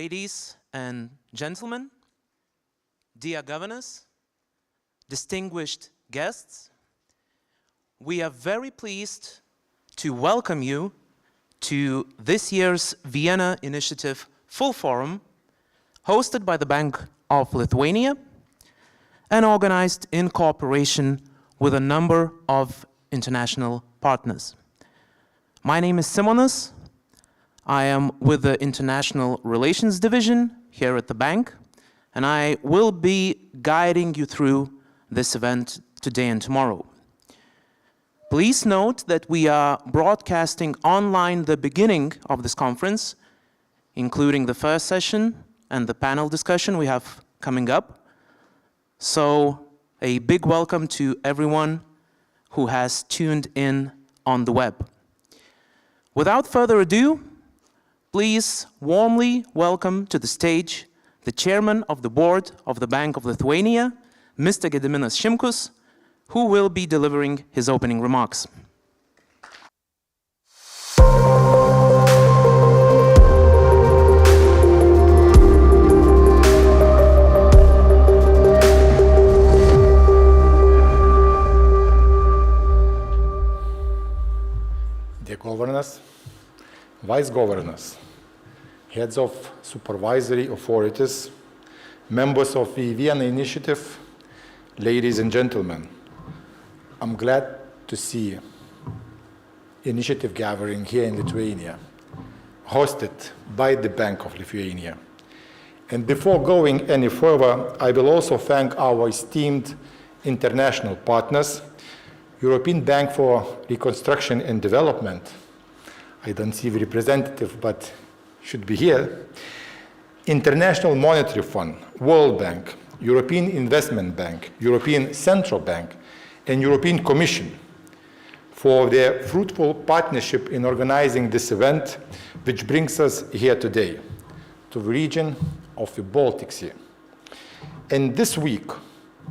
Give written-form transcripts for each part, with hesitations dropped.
Ladies and gentlemen, dear governors, distinguished guests, we are very pleased to welcome you to this year's Vienna Initiative Full Forum, hosted by the Bank of Lithuania and organized in cooperation with a number of international partners. My name is Simonas. I am with the International Relations Division here at the bank, and I will be guiding you through this event today and tomorrow. Please note that we are broadcasting online the beginning of this conference, including the first session and the panel discussion we have coming up. So a big welcome to everyone who has tuned in on the web. Without further ado, please warmly welcome to the stage the chairman of the board of the Bank of Lithuania, Mr. Gediminas Šimkus, who will be delivering his opening remarks. Dear governors, vice governors, heads of supervisory authorities, members of the Vienna Initiative, ladies and gentlemen, I'm glad to see initiative gathering here in Lithuania, hosted by the Bank of Lithuania. And before going any further, I will also thank our esteemed international partners, European Bank for Reconstruction and Development. I don't see the representative, but should be here. International Monetary Fund, World Bank, European Investment Bank, European Central Bank, and European Commission for their fruitful partnership in organizing this event, which brings us here today, to the region of the Baltic Sea. And this week,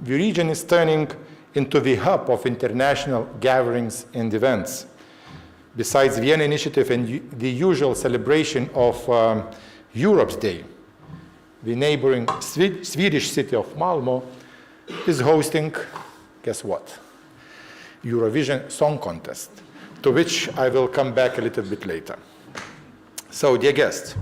the region is turning into the hub of international gatherings and events. Besides the Vienna Initiative and the usual celebration of Europe's Day, the neighboring Swedish city of Malmö is hosting, guess what? Eurovision Song Contest, to which I will come back a little bit later. So, dear guests,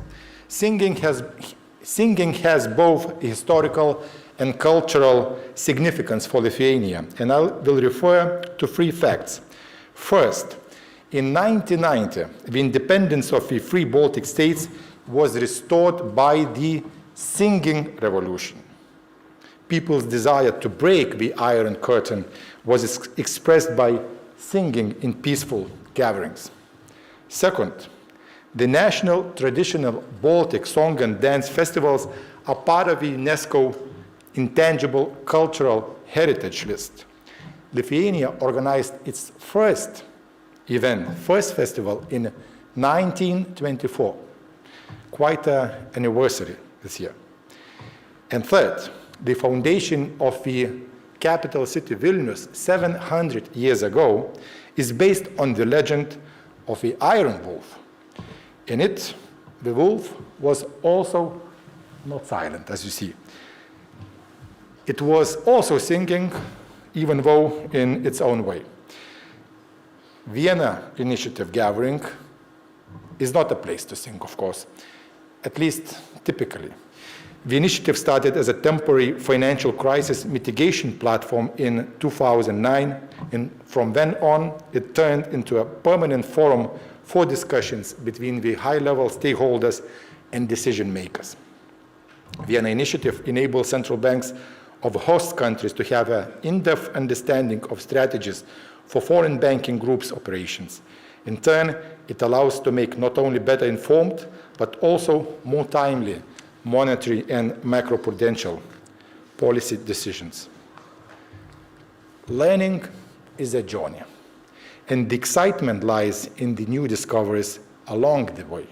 singing has both historical and cultural significance for Lithuania, and I will refer to three facts. First, in 1990, the independence of the three Baltic states was restored by the singing revolution. People's desire to break the Iron Curtain was expressed by singing in peaceful gatherings. Second, the national traditional Baltic song and dance festivals are part of the UNESCO Intangible Cultural Heritage List. Lithuania organized its first festival in 1924. Quite an anniversary this year. And third, the foundation of the capital city Vilnius 700 years ago is based on the legend of the Iron Wolf. In it, the wolf was also not silent, as you see. It was also singing, even though in its own way. Vienna Initiative gathering is not a place to sing, of course, at least typically. The initiative started as a temporary financial crisis mitigation platform in 2009, and from then on, it turned into a permanent forum for discussions between the high-level stakeholders and decision makers. Vienna Initiative enables central banks of host countries to have an in-depth understanding of strategies for foreign banking groups' operations. In turn, it allows to make not only better informed, but also more timely monetary and macroprudential policy decisions. Learning is a journey, and the excitement lies in the new discoveries along the way.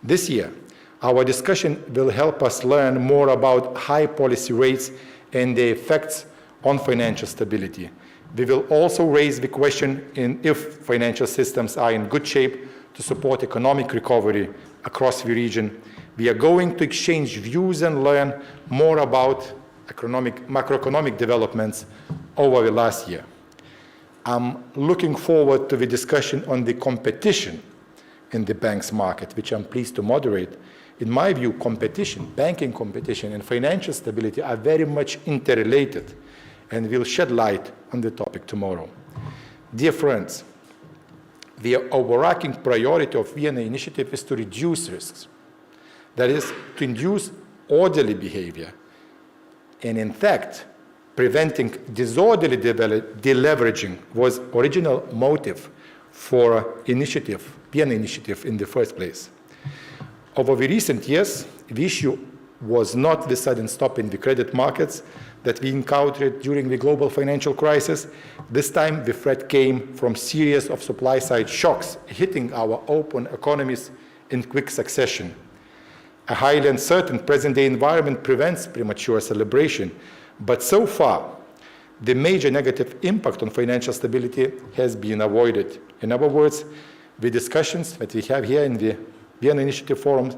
This year, our discussion will help us learn more about high policy rates and their effects on financial stability. We will also raise the question if financial systems are in good shape to support economic recovery across the region, We are going to exchange views and learn more about macroeconomic developments over the last year. I'm looking forward to the discussion on the competition in the banks market, which I'm pleased to moderate. In my view, competition, banking competition, and financial stability are very much interrelated, and we'll shed light on the topic tomorrow. Dear friends, the overarching priority of Vienna initiative is to reduce risks. That is, to induce orderly behavior, and in fact, preventing disorderly deleveraging was original motive for Vienna initiative in the first place. Over the recent years, the issue was not the sudden stop in the credit markets that we encountered during the global financial crisis. This time, the threat came from series of supply-side shocks hitting our open economies in quick succession. A highly uncertain present-day environment prevents premature celebration, but so far, the major negative impact on financial stability has been avoided. In other words, the discussions that we have here in the Vienna Initiative Forum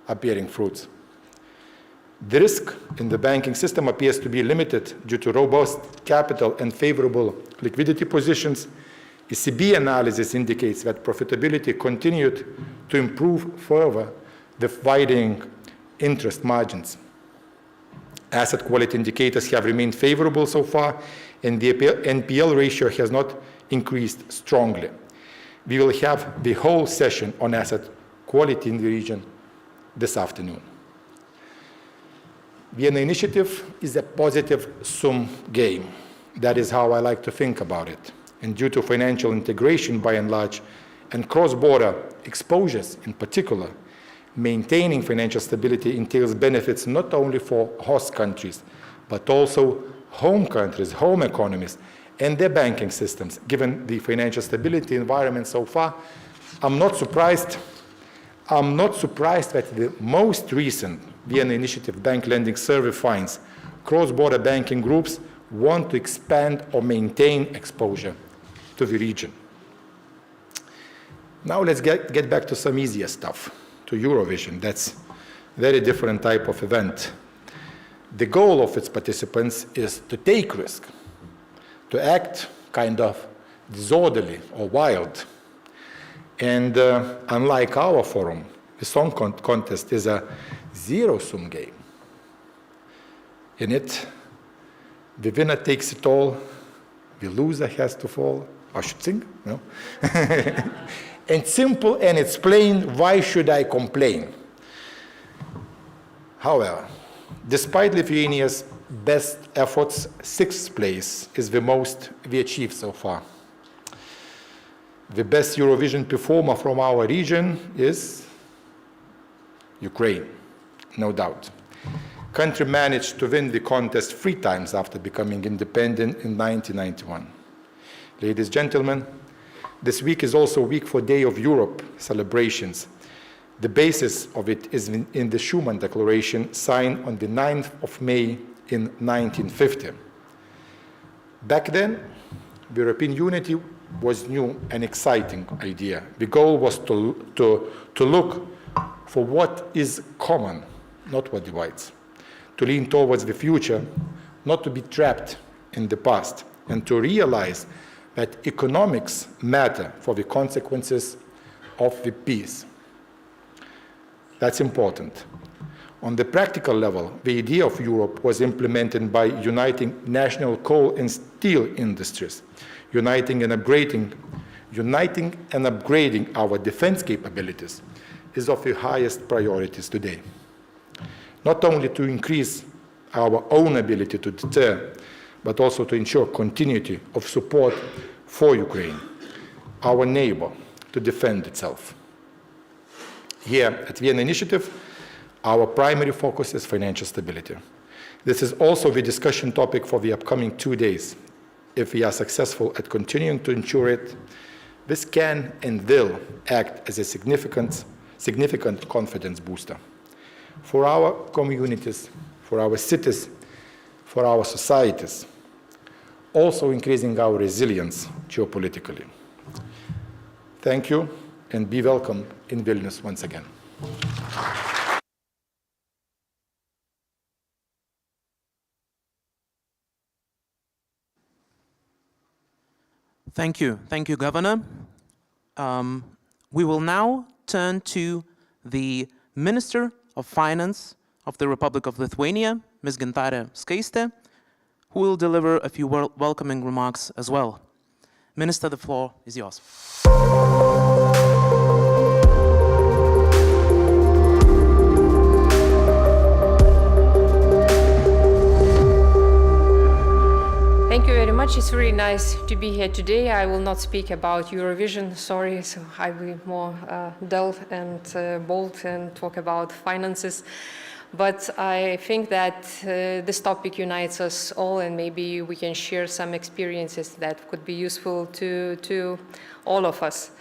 are bearing fruits. The risk in the banking system appears to be limited due to robust capital and favorable liquidity positions. ECB analysis indicates that profitability continued to improve further the widening interest margins. Asset quality indicators have remained favorable so far, and the NPL ratio has not increased strongly. We will have the whole session on asset quality in the region this afternoon. Vienna initiative is a positive sum game. That is how I like to think about it. And due to financial integration by and large, and cross-border exposures in particular, maintaining financial stability entails benefits not only for host countries, but also home countries, home economies, and their banking systems. Given the financial stability environment so far, I'm not surprised that the most recent Vienna Initiative Bank Lending Survey finds cross-border banking groups want to expand or maintain exposure to the region. Now let's get back to some easier stuff, to Eurovision. That's a very different type of event. The goal of its participants is to take risk, to act kind of disorderly or wild. And unlike our forum, the song contest is a zero-sum game. In it, the winner takes it all, the loser has to fall. I should sing, no? And simple and it's plain, why should I complain? However, despite Lithuania's best efforts, 6th place is the most we achieved so far. The best Eurovision performer from our region is Ukraine, no doubt. Country managed to win the contest 3 times after becoming independent in 1991. Ladies and gentlemen, this week is also a week for Day of Europe celebrations. The basis of it is in the Schuman Declaration signed on the 9th of May in 1950. Back then, the European unity was new and exciting idea. The goal was to look for what is common, not what divides. To lean towards the future, not to be trapped in the past, and to realize that economics matter for the consequences of the peace. That's important. On the practical level, the idea of Europe was implemented by uniting national coal and steel industries, uniting and upgrading our defense capabilities is of the highest priorities today. Not only to increase our own ability to deter, but also to ensure continuity of support for Ukraine, our neighbor, to defend itself. Here at Vienna Initiative, our primary focus is financial stability. This is also the discussion topic for the upcoming 2 days. If we are successful at continuing to ensure it, this can and will act as a significant confidence booster for our communities, for our cities, for our societies, also increasing our resilience geopolitically. Thank you, and be welcome in Vilnius once again. Thank you, Governor. We will now turn to the Minister of Finance of the Republic of Lithuania, Ms. Gintarė Skaistė, who will deliver a few welcoming remarks as well. Minister, the floor is yours. Thank you very much. It's really nice to be here today. I will not speak about Eurovision, sorry, so I will be more dull and bold and talk about finances. But I think that this topic unites us all, and maybe we can share some experiences that could be useful to all of us.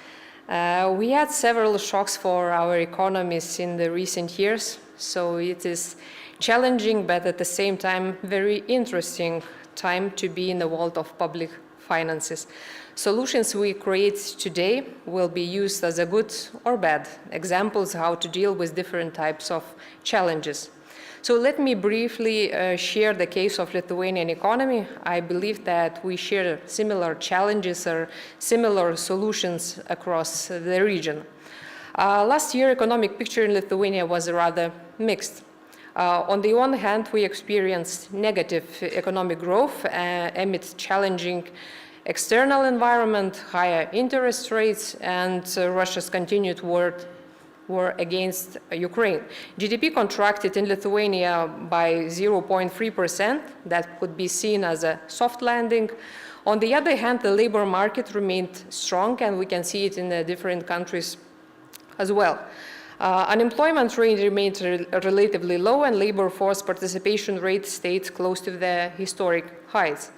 We had several shocks for our economies in the recent years, so it is challenging, but at the same time, very interesting time to be in the world of public finances. Solutions we create today will be used as a good or bad examples how to deal with different types of challenges. So let me briefly share the case of Lithuanian economy. I believe that we share similar challenges or similar solutions across the region. Last year, economic picture in Lithuania was rather mixed. On the one hand, we experienced negative economic growth amid challenging external environment, higher interest rates, and Russia's continued war against Ukraine. GDP contracted in Lithuania by 0.3%. That could be seen as a soft landing. On the other hand, the labor market remained strong, and we can see it in the different countries as well. Unemployment rate remained relatively low, and labor force participation rate stayed close to the historic highs.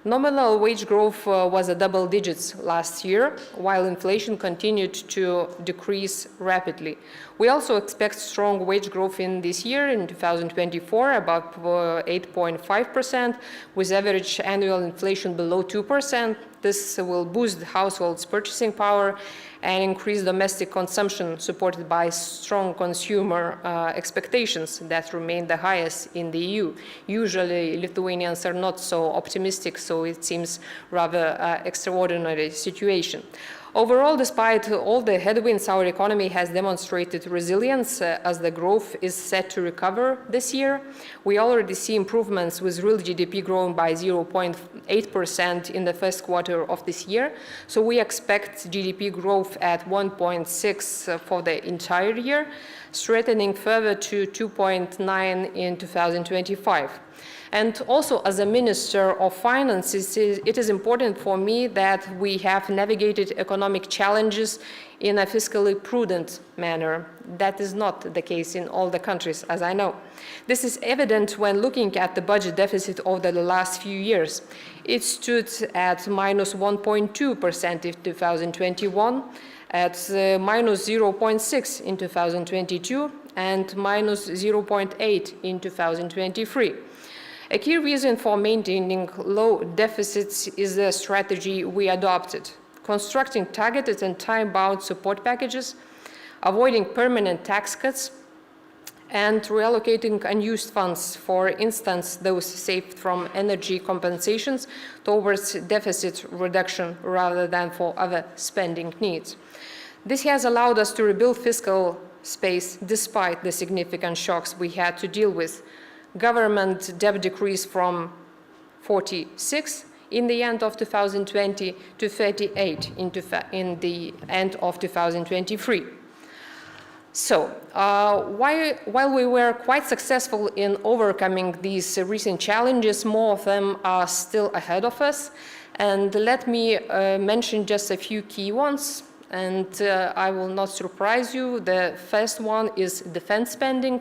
Nominal wage growth was a double digits last year, while inflation continued to decrease rapidly. We also expect strong wage growth in this year, in 2024, about 8.5%, with average annual inflation below 2%. This will boost households' purchasing power and increase domestic consumption, supported by strong consumer expectations that remain the highest in the EU. Usually, Lithuanians are not so optimistic, so it seems rather extraordinary situation. Overall, despite all the headwinds, our economy has demonstrated resilience as the growth is set to recover this year. We already see improvements with real GDP growing by 0.8% in the first quarter of this year. So we expect GDP growth at 1.6 for the entire year, strengthening further to 2.9 in 2025. And also, as a Minister of Finance, it is important for me that we have navigated economic challenges in a fiscally prudent manner. That is not the case in all the countries, as I know. This is evident when looking at the budget deficit over the last few years. It stood at minus 1.2% in 2021, at minus 0.6 in 2022, and minus 0.8 in 2023. A key reason for maintaining low deficits is the strategy we adopted: constructing targeted and time-bound support packages, avoiding permanent tax cuts, and reallocating unused funds, for instance, those saved from energy compensations, towards deficit reduction rather than for other spending needs. This has allowed us to rebuild fiscal space despite the significant shocks we had to deal with. Government debt decreased from 46 in the end of 2020 to 38 in the end of 2023. So, while we were quite successful in overcoming these recent challenges, more of them are still ahead of us. And let me mention just a few key ones, and I will not surprise you. The first one is defense spending.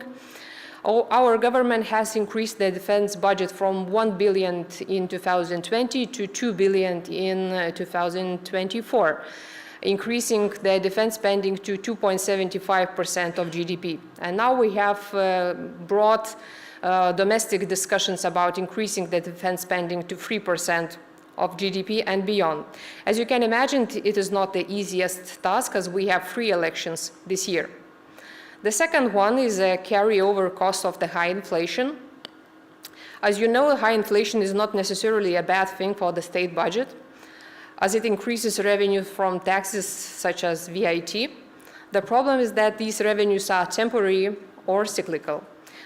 Our government has increased the defense budget from 1 billion in 2020 to 2 billion in 2024, increasing the defense spending to 2.75% of GDP. And now we have brought domestic discussions about increasing the defense spending to 3% of GDP and beyond. As you can imagine, it is not the easiest task, as we have 3 elections this year. The second one is a carryover cost of the high inflation. As you know, high inflation is not necessarily a bad thing for the state budget. as it increases revenue from taxes such as VAT. The problem is that these revenues are temporary or cyclical.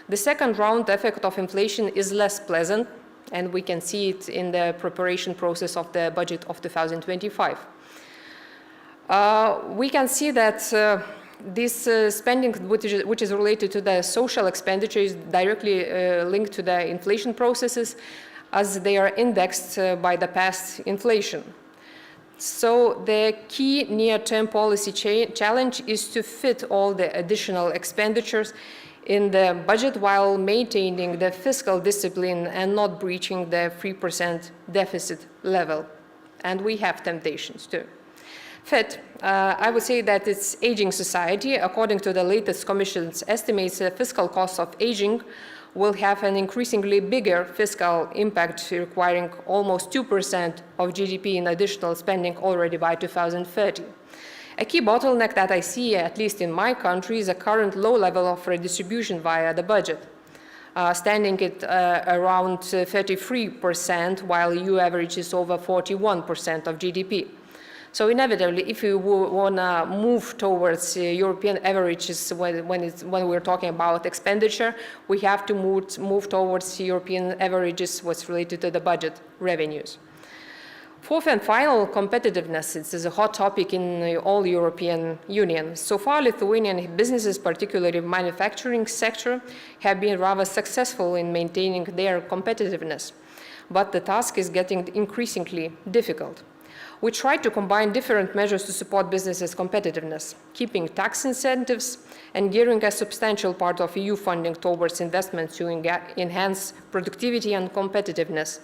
The second round effect of inflation is less pleasant, and we can see it in the preparation process of the budget of 2025. We can see that this spending, which is related to the social expenditure, is directly linked to the inflation processes, as they are indexed by the past inflation. So the key near-term policy challenge is to fit all the additional expenditures in the budget while maintaining the fiscal discipline and not breaching the 3% deficit level. And we have temptations too. Fifth, I would say that it's aging society. According to the latest Commission's estimates, the fiscal costs of aging will have an increasingly bigger fiscal impact, requiring almost 2% of GDP in additional spending already by 2030. A key bottleneck that I see, at least in my country, is a current low level of redistribution via the budget, standing at around 33%, while EU average is over 41% of GDP. So inevitably, if we want to move towards European averages when we're talking about expenditure, we have to move towards European averages what's related to the budget revenues. Fourth and final, competitiveness. It is a hot topic in all European Union. So far, Lithuanian businesses, particularly manufacturing sector, have been rather successful in maintaining their competitiveness. But the task is getting increasingly difficult. We try to combine different measures to support businesses' competitiveness, keeping tax incentives and gearing a substantial part of EU funding towards investments to enhance productivity and competitiveness,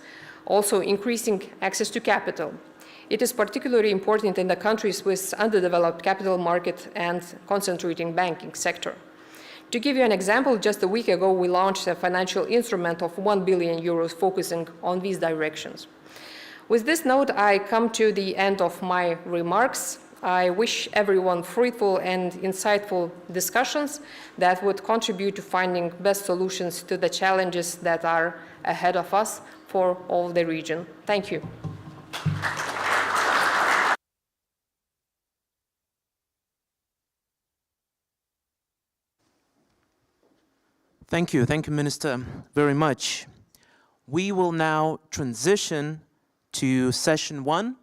also increasing access to capital. It is particularly important in the countries with underdeveloped capital market and concentrating banking sector. To give you an example, just a week ago, we launched a financial instrument of 1 billion euros focusing on these directions. With this note, I come to the end of my remarks. I wish everyone fruitful and insightful discussions that would contribute to finding best solutions to the challenges that are ahead of us for all the region. Thank you. Thank you, Minister, very much. We will now transition to session 1,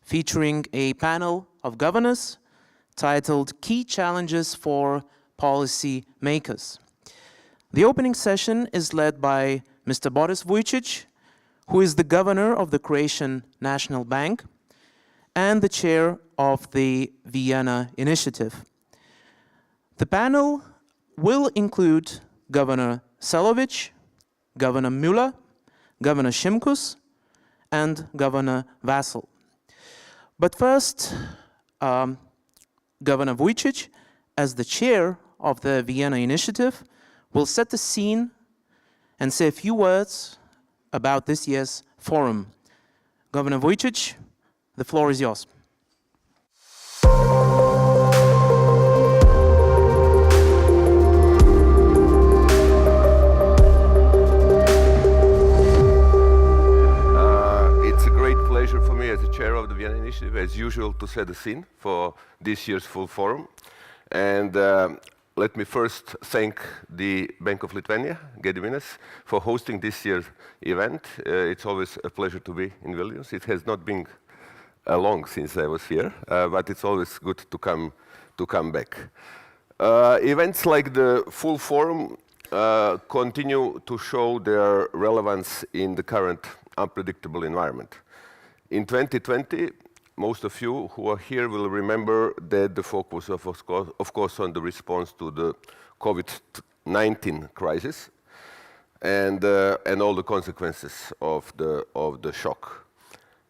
featuring a panel of governors titled Key Challenges for Policy Makers. The opening session is led by Mr. Boris Vujčić, who is the governor of the Croatian National Bank and the chair of the Vienna initiative. The panel will include Governor Selimović, Governor Müller, Governor Šimkus, and Governor Vasle. But first, Governor Vujčić, as the chair of the Vienna initiative, will set the scene and say a few words about this year's forum. Governor Vujčić, the floor is yours. For me as the chair of the Vienna Initiative, as usual, to set the scene for this year's full forum. And let me first thank the Bank of Lithuania, Gediminas, for hosting this year's event. It's always a pleasure to be in Vilnius. It has not been long since I was here, but it's always good to come back. Events like the full forum continue to show their relevance in the current unpredictable environment. In 2020, most of you who are here will remember that the focus of course on the response to the COVID-19 crisis and all the consequences of the shock.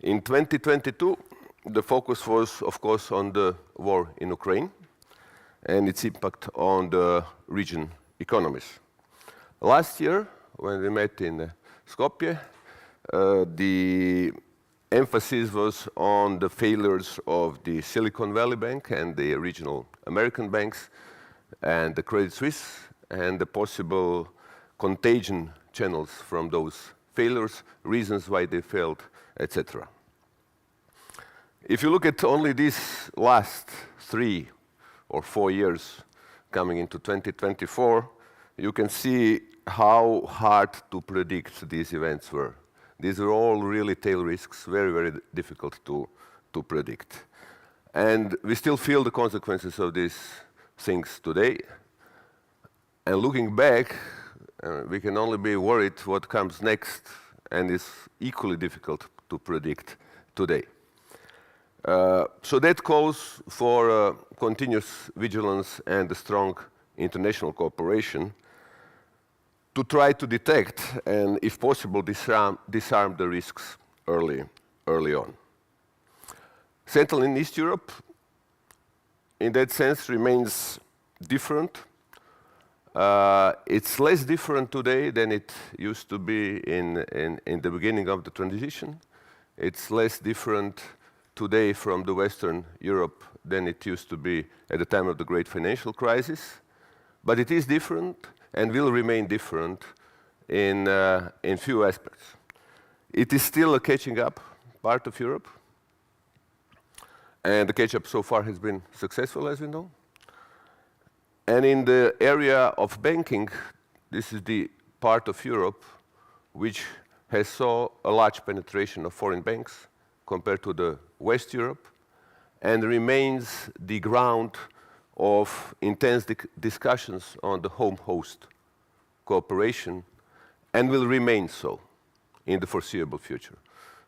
In 2022, the focus was of course on the war in Ukraine and its impact on the region economies. Last year, when we met in Skopje, the emphasis was on the failures of the Silicon Valley Bank and the regional American banks and the Credit Suisse and the possible contagion channels from those failures, reasons why they failed, etc. If you look at only these last 3 or 4 years coming into 2024, you can see how hard to predict these events were. These are all really tail risks, very, very difficult to predict. And we still feel the consequences of these things today. And looking back, we can only be worried what comes next, and is equally difficult to predict today. So that calls for continuous vigilance and a strong international cooperation to try to detect and, if possible, disarm the risks early on. Central and East Europe, in that sense, remains different. It's less different today than it used to be in the beginning of the transition. It's less different today from the Western Europe than it used to be at the time of the great financial crisis. But it is different and will remain different in few aspects. It is still a catching up part of Europe. And the catch-up so far has been successful, as we know. And in the area of banking, this is the part of Europe which has saw a large penetration of foreign banks compared to the West Europe, and remains the ground of intense discussions on the home host cooperation, and will remain so in the foreseeable future.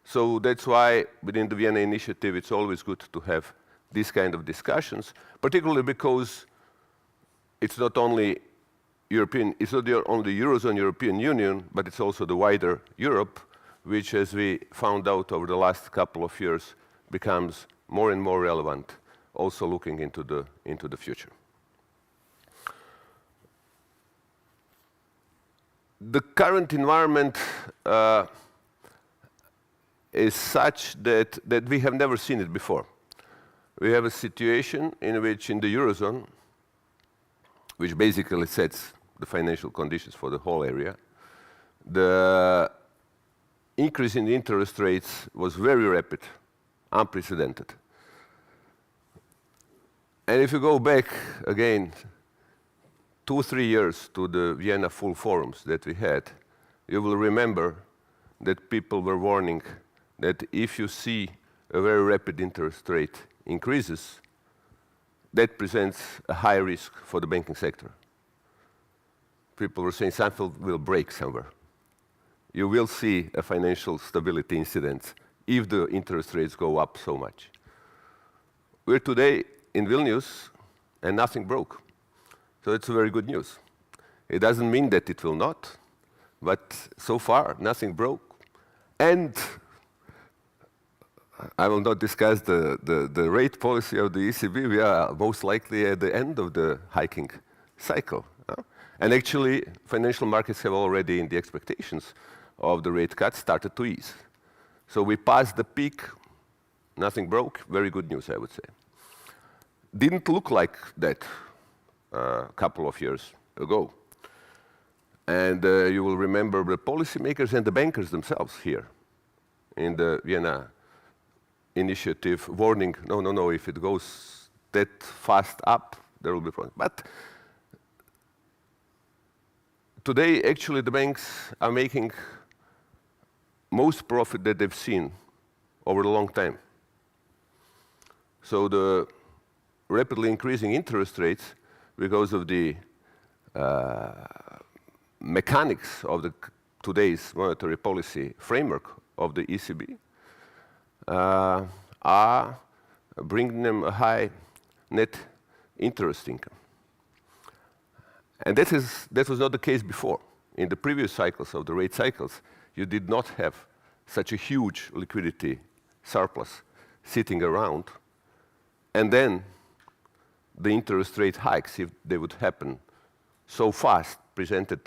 So that's why within the Vienna initiative it's always good to have these kind of discussions, particularly because it's not only European, it's not only Eurozone, European Union, but it's also the wider Europe, which, as we found out over the last couple of years, becomes more and more relevant, also looking into the future. The current environment is such that we have never seen it before. We have a situation in which, in the Eurozone, which basically sets the financial conditions for the whole area, the increase in the interest rates was very rapid, unprecedented. And if you go back again 2 or 3 years to the Vienna full forums that we had, you will remember that people were warning that if you see a very rapid interest rate increases, that presents a high risk for the banking sector. People were saying something will break somewhere. You will see a financial stability incident if the interest rates go up so much. We're today in Vilnius and nothing broke. So it's very good news. It doesn't mean that it will not, but so far nothing broke. And I will not discuss the rate policy of the ECB. We are most likely at the end of the hiking cycle. And actually, financial markets have already, in the expectations of the rate cut, started to ease. So we passed the peak, nothing broke, very good news, I would say. Didn't look like that a couple of years ago. And you will remember the policymakers and the bankers themselves here in the Vienna initiative warning, no, if it goes that fast up, there will be problems. But today, actually, the banks are making most profit that they've seen over a long time. So the rapidly increasing interest rates, because of the mechanics of today's monetary policy framework of the ECB, are bringing them a high net interest income. And that was not the case before. In the previous cycles of the rate cycles, you did not have such a huge liquidity surplus sitting around. And then the interest rate hikes, if they would happen so fast, presented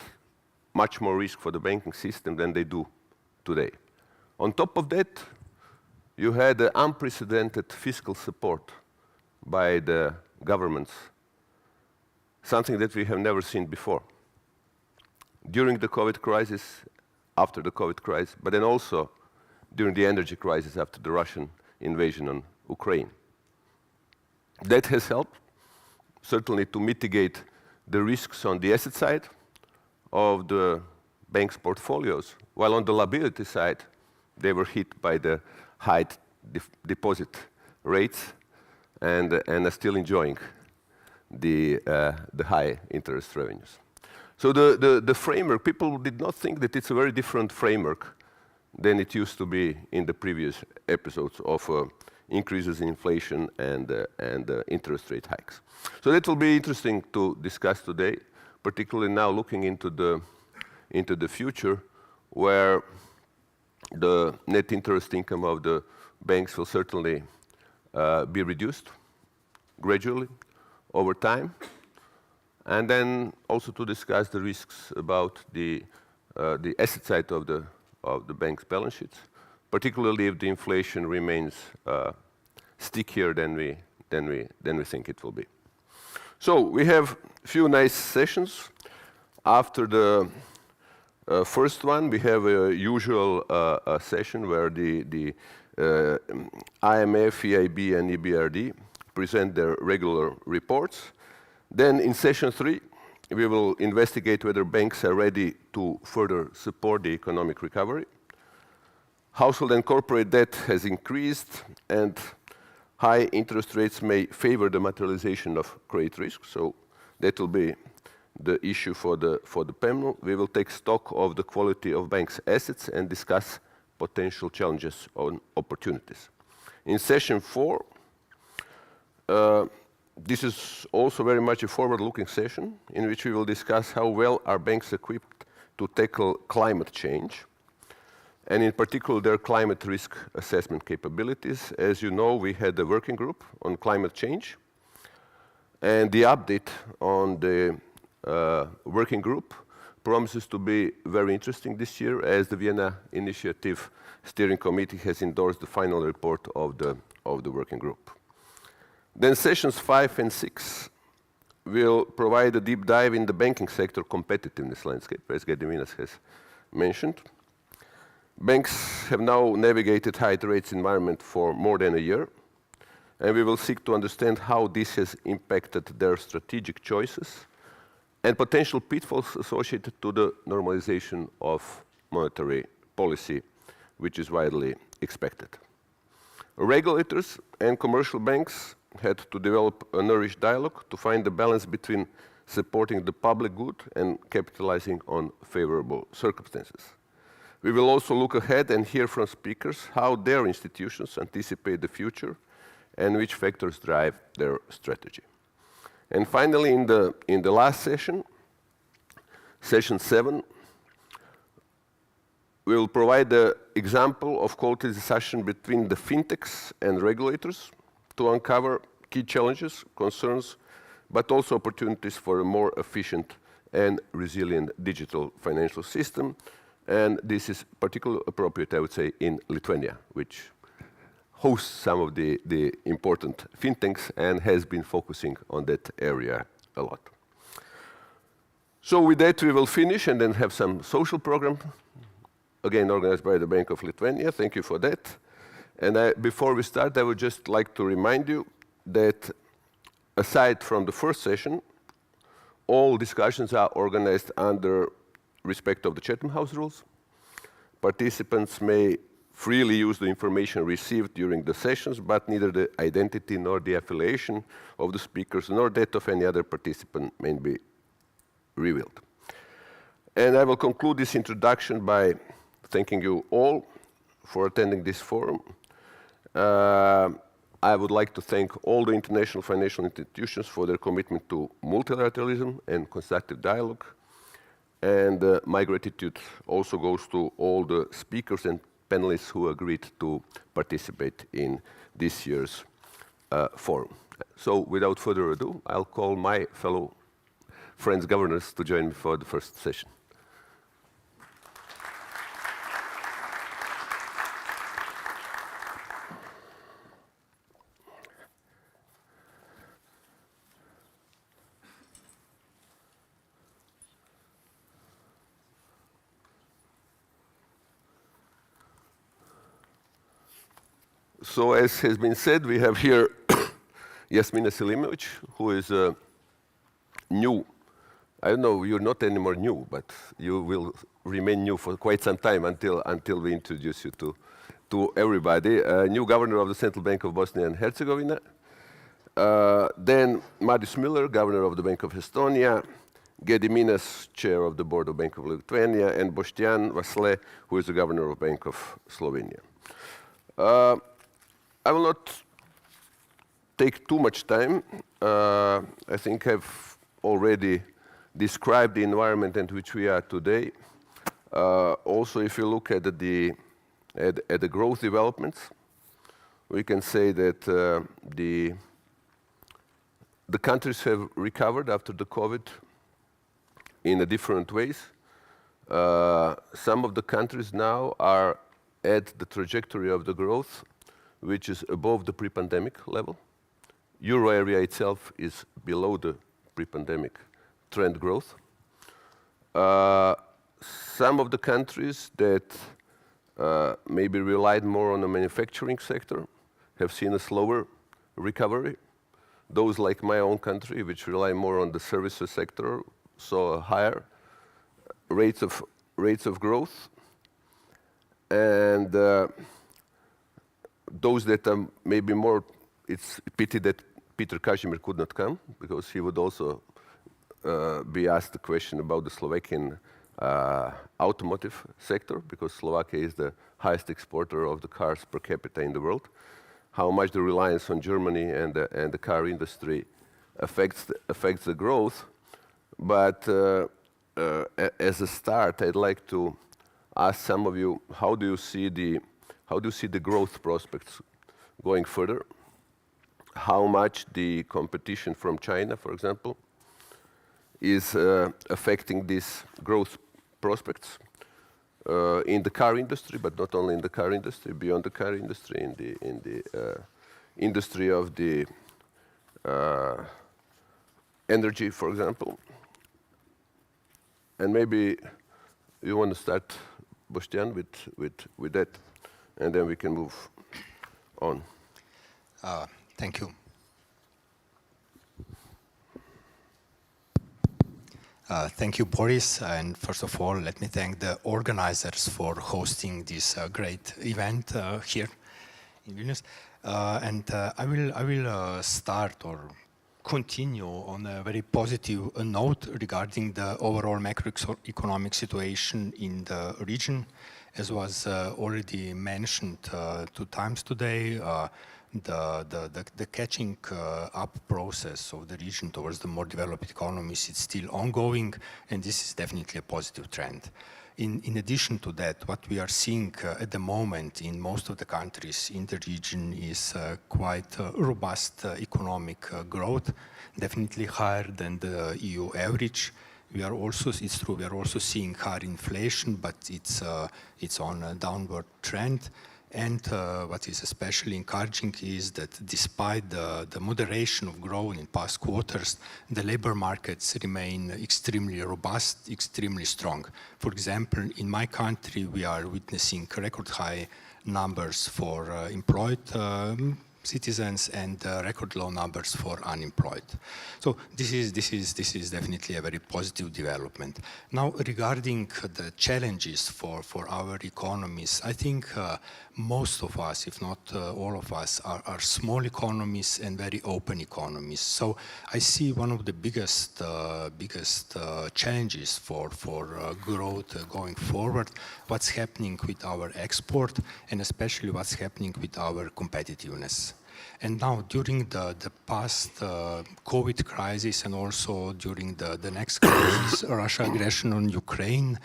much more risk for the banking system than they do today. On top of that, you had unprecedented fiscal support by the governments, something that we have never seen before. During the COVID crisis, after the COVID crisis, but then also during the energy crisis after the Russian invasion on Ukraine. That has helped certainly to mitigate the risks on the asset side of the bank's portfolios, while on the liability side, they were hit by the high deposit rates and are still enjoying the high interest revenues. So the framework, people did not think that it's a very different framework than it used to be in the previous episodes of increases in inflation and interest rate hikes. So that will be interesting to discuss today, particularly now looking into the future, where the net interest income of the banks will certainly be reduced gradually over time, and then also to discuss the risks about the asset side of the bank's balance sheets, particularly if the inflation remains stickier than we think it will be. So we have a few nice sessions. After the first one, we have a usual session where the IMF, EIB, and EBRD present their regular reports. Then in session 3, we will investigate whether banks are ready to further support the economic recovery. Household and corporate debt has increased, and high interest rates may favor the materialization of credit risk. So that will be the issue for the panel. We will take stock of the quality of banks' assets and discuss potential challenges and opportunities. In session 4, this is also very much a forward-looking session in which we will discuss how well are banks equipped to tackle climate change, and in particular their climate risk assessment capabilities. As you know, we had a working group on climate change, and the update on the working group promises to be very interesting this year, as the Vienna Initiative Steering Committee has endorsed the final report of the working group. Then sessions 5 and 6 will provide a deep dive in the banking sector competitiveness landscape, as Gediminas has mentioned. Banks have now navigated high rates environment for more than a year, and we will seek to understand how this has impacted their strategic choices and potential pitfalls associated to the normalization of monetary policy, which is widely expected. Regulators and commercial banks had to develop a nourished dialogue to find the balance between supporting the public good and capitalizing on favorable circumstances. We will also look ahead and hear from speakers how their institutions anticipate the future and which factors drive their strategy. And finally, in the last session, session 7, we will provide an example of quality discussion between the fintechs and regulators to uncover key challenges, concerns, but also opportunities for a more efficient and resilient digital financial system. And this is particularly appropriate, I would say, in Lithuania, which hosts some of the important fintechs and has been focusing on that area a lot. So with that, we will finish and then have some social program, again organized by the Bank of Lithuania. Thank you for that. And before we start, I would just like to remind you that aside from the first session, all discussions are organized under respect of the Chatham House rules. Participants may freely use the information received during the sessions, but neither the identity nor the affiliation of the speakers nor that of any other participant may be revealed. And I will conclude this introduction by thanking you all for attending this forum. I would like to thank all the international financial institutions for their commitment to multilateralism and constructive dialogue. And my gratitude also goes to all the speakers and panelists who agreed to participate in this year's forum. So without further ado, I'll call my fellow friends governors to join me for the first session. So as has been said, we have here Jasmina Selimović, who is new. I don't know, you're not anymore new, but you will remain new for quite some time until we introduce you to everybody. New governor of the Central Bank of Bosnia and Herzegovina. Then Madis Müller, governor of the Bank of Estonia. Gediminas, chair of the board of Bank of Lithuania, and Boštjan Vasle, who is the governor of Bank of Slovenia. I will not take too much time. I think I've already described the environment in which we are today. Also, if you look at the growth developments, we can say that the countries have recovered after the COVID in different ways. Some of the countries now are at the trajectory of the growth, which is above the pre-pandemic level. Euro area itself is below the pre-pandemic trend growth. Some of the countries that maybe relied more on the manufacturing sector have seen a slower recovery. Those like my own country, which rely more on the services sector, saw higher rates of growth. And those that are maybe more, it's a pity that Peter Kažimir could not come, because he would also be asked the question about the Slovakian automotive sector, because Slovakia is the highest exporter of the cars per capita in the world. How much the reliance on Germany and the car industry affects the growth. But as a start, I'd like to ask some of you, how do you see the growth prospects going further? How much the competition from China, for example, is affecting these growth prospects in the car industry, but not only in the car industry, beyond the car industry, in the industry of the energy, for example. And maybe you want to start, Boštjan, with that, and then we can move on. Thank you. Thank you, Boris. And first of all, let me thank the organizers for hosting this great event here in Vilnius. I will start or continue on a very positive note regarding the overall macroeconomic situation in the region. As was already mentioned 2 times today, the catching up process of the region towards the more developed economies is still ongoing, and this is definitely a positive trend. In addition to that, what we are seeing at the moment in most of the countries in the region is quite robust economic growth, definitely higher than the EU average. We are also, it's true, we are also seeing higher inflation, but it's on a downward trend. And what is especially encouraging is that despite the moderation of growth in past quarters, the labor markets remain extremely robust, extremely strong. For example, in my country, we are witnessing record high numbers for employed citizens and record low numbers for unemployed. So this is definitely a very positive development. Now, regarding the challenges for our economies, I think most of us, if not all of us, are small economies and very open economies. So I see one of the biggest challenges for growth going forward, what's happening with our export and especially what's happening with our competitiveness. And now, during the past COVID crisis and also during the next crisis, Russia aggression on Ukraine,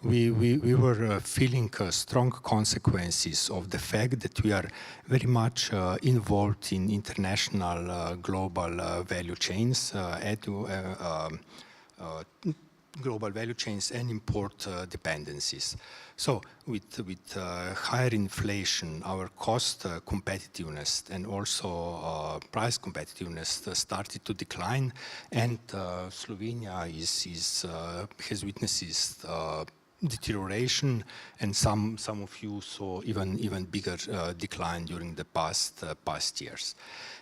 we were feeling strong consequences of the fact that we are very much involved in international global value chains, global value chains and import dependencies. So with higher inflation, our cost competitiveness and also price competitiveness started to decline, and Slovenia has witnessed deterioration, and some of you saw even bigger decline during the past years.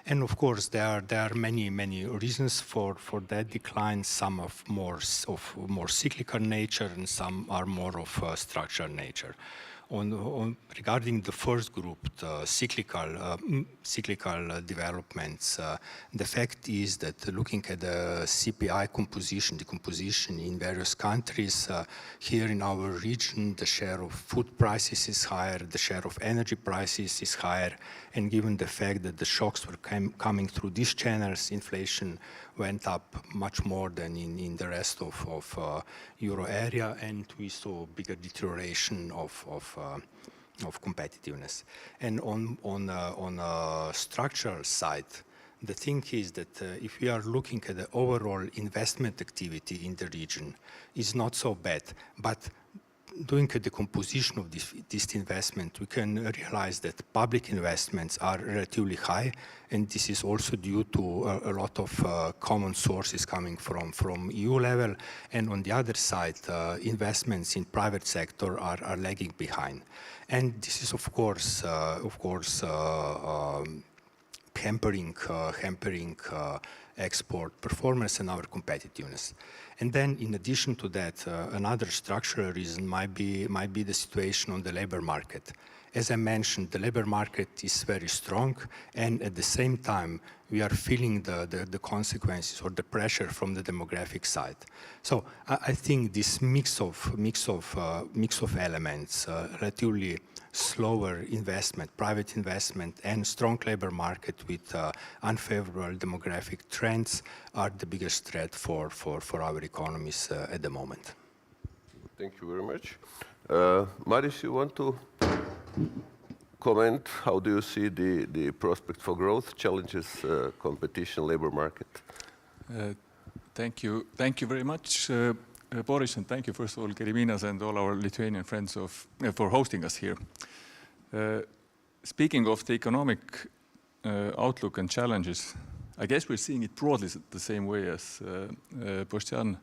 And of course, there are many reasons for that decline. Some of more cyclical nature, and some are more of structural nature. Regarding the first group, the cyclical developments, the fact is that looking at the CPI composition, the composition in various countries, here in our region, the share of food prices is higher, the share of energy prices is higher, and given the fact that the shocks were coming through these channels, inflation went up much more than in the rest of euro area, and we saw bigger deterioration of competitiveness. And on a structural side, the thing is that if we are looking at the overall investment activity in the region, it's not so bad, but doing a decomposition of this investment, we can realize that public investments are relatively high, and this is also due to a lot of common sources coming from EU level, and on the other side, investments in private sector are lagging behind. And this is of course hampering export performance and our competitiveness. And then, in addition to that, another structural reason might be the situation on the labor market. As I mentioned, the labor market is very strong, and at the same time, we are feeling the consequences or the pressure from the demographic side. So I think this mix of elements, relatively slower investment, private investment, and strong labor market with unfavorable demographic trends are the biggest threat for our economies at the moment. Thank you very much. Madis, you want to comment? How do you see the prospect for growth, challenges, competition, labor market? Thank you very much, Boris, and thank you first of all, Gediminas, and all our Lithuanian friends for hosting us here. Speaking of the economic outlook and challenges, I guess we're seeing it broadly the same way as Boštjan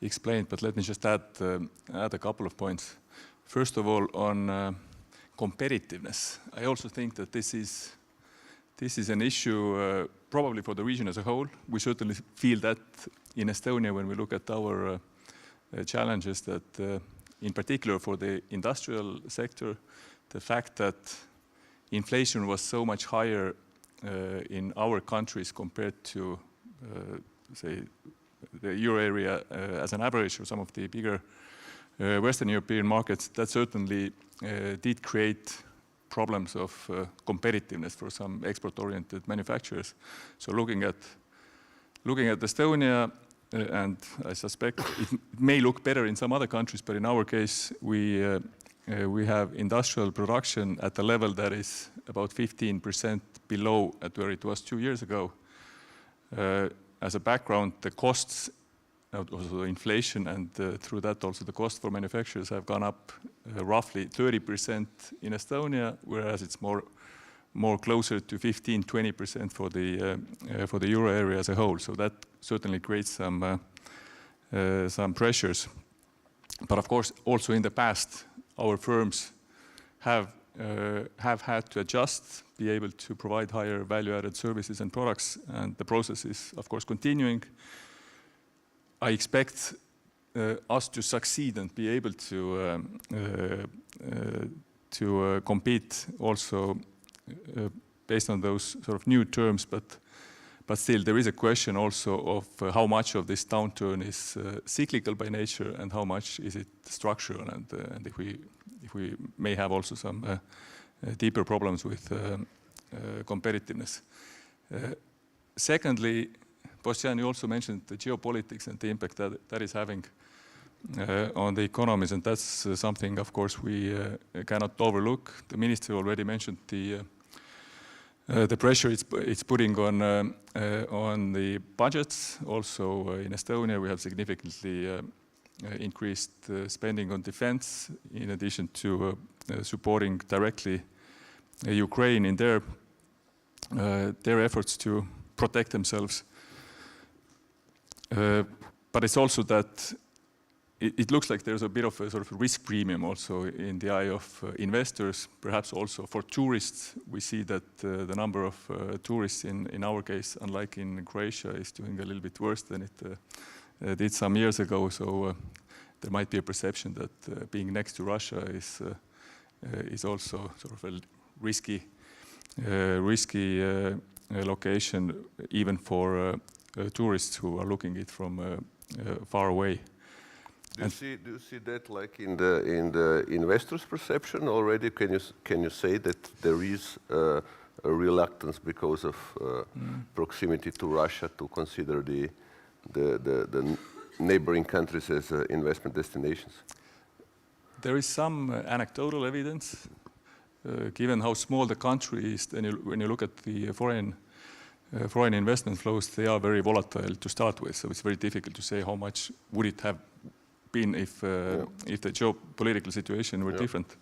explained, but let me just add a couple of points. First of all, on competitiveness, I also think that this is an issue probably for the region as a whole. We certainly feel that in Estonia when we look at our challenges, that in particular for the industrial sector, the fact that inflation was so much higher in our countries compared to, say, the euro area as an average, or some of the bigger Western European markets, that certainly did create problems of competitiveness for some export-oriented manufacturers. So looking at Estonia, and I suspect it may look better in some other countries, but in our case, we have industrial production at a level that is about 15% below at where it was 2 years ago. As a background, the costs, also inflation, and through that also the cost for manufacturers have gone up roughly 30% in Estonia, whereas it's more closer to 15-20% for the euro area as a whole. So that certainly creates some pressures. But of course, also in the past, our firms have had to adjust, be able to provide higher value-added services and products, and the process is, of course, continuing. I expect us to succeed and be able to compete also based on those sort of new terms, but still there is a question also of how much of this downturn is cyclical by nature and how much is it structural, and if we may have also some deeper problems with competitiveness. Secondly, Boštjan, you also mentioned the geopolitics and the impact that is having on the economies, and that's something, of course, we cannot overlook. The minister already mentioned the pressure it's putting on the budgets. Also in Estonia, we have significantly increased spending on defense, in addition to supporting directly Ukraine in their efforts to protect themselves. But it's also that it looks like there's a bit of a sort of risk premium also in the eye of investors, perhaps also for tourists. We see that the number of tourists in our case, unlike in Croatia, is doing a little bit worse than it did some years ago. So there might be a perception that being next to Russia is also sort of a risky location, even for tourists who are looking at it from far away. Do you see that like in the investors' perception already? Can you say that there is a reluctance because of proximity to Russia to consider the neighboring countries as investment destinations? There is some anecdotal evidence, given how small the country is. When you look at the foreign investment flows, they are very volatile to start with. So it's very difficult to say how much would it have been if the geopolitical situation were different.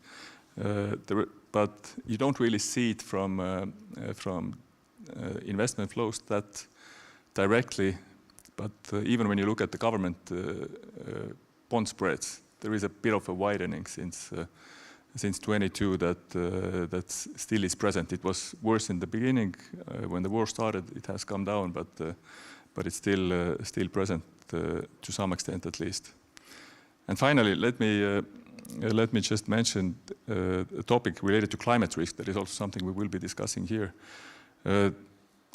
But you don't really see it from investment flows that directly. But even when you look at the government bond spreads, there is a bit of a widening since 22 that still is present. It was worse in the beginning when the war started. It has come down, but it's still present to some extent at least. And finally, let me just mention a topic related to climate risk that is also something we will be discussing here.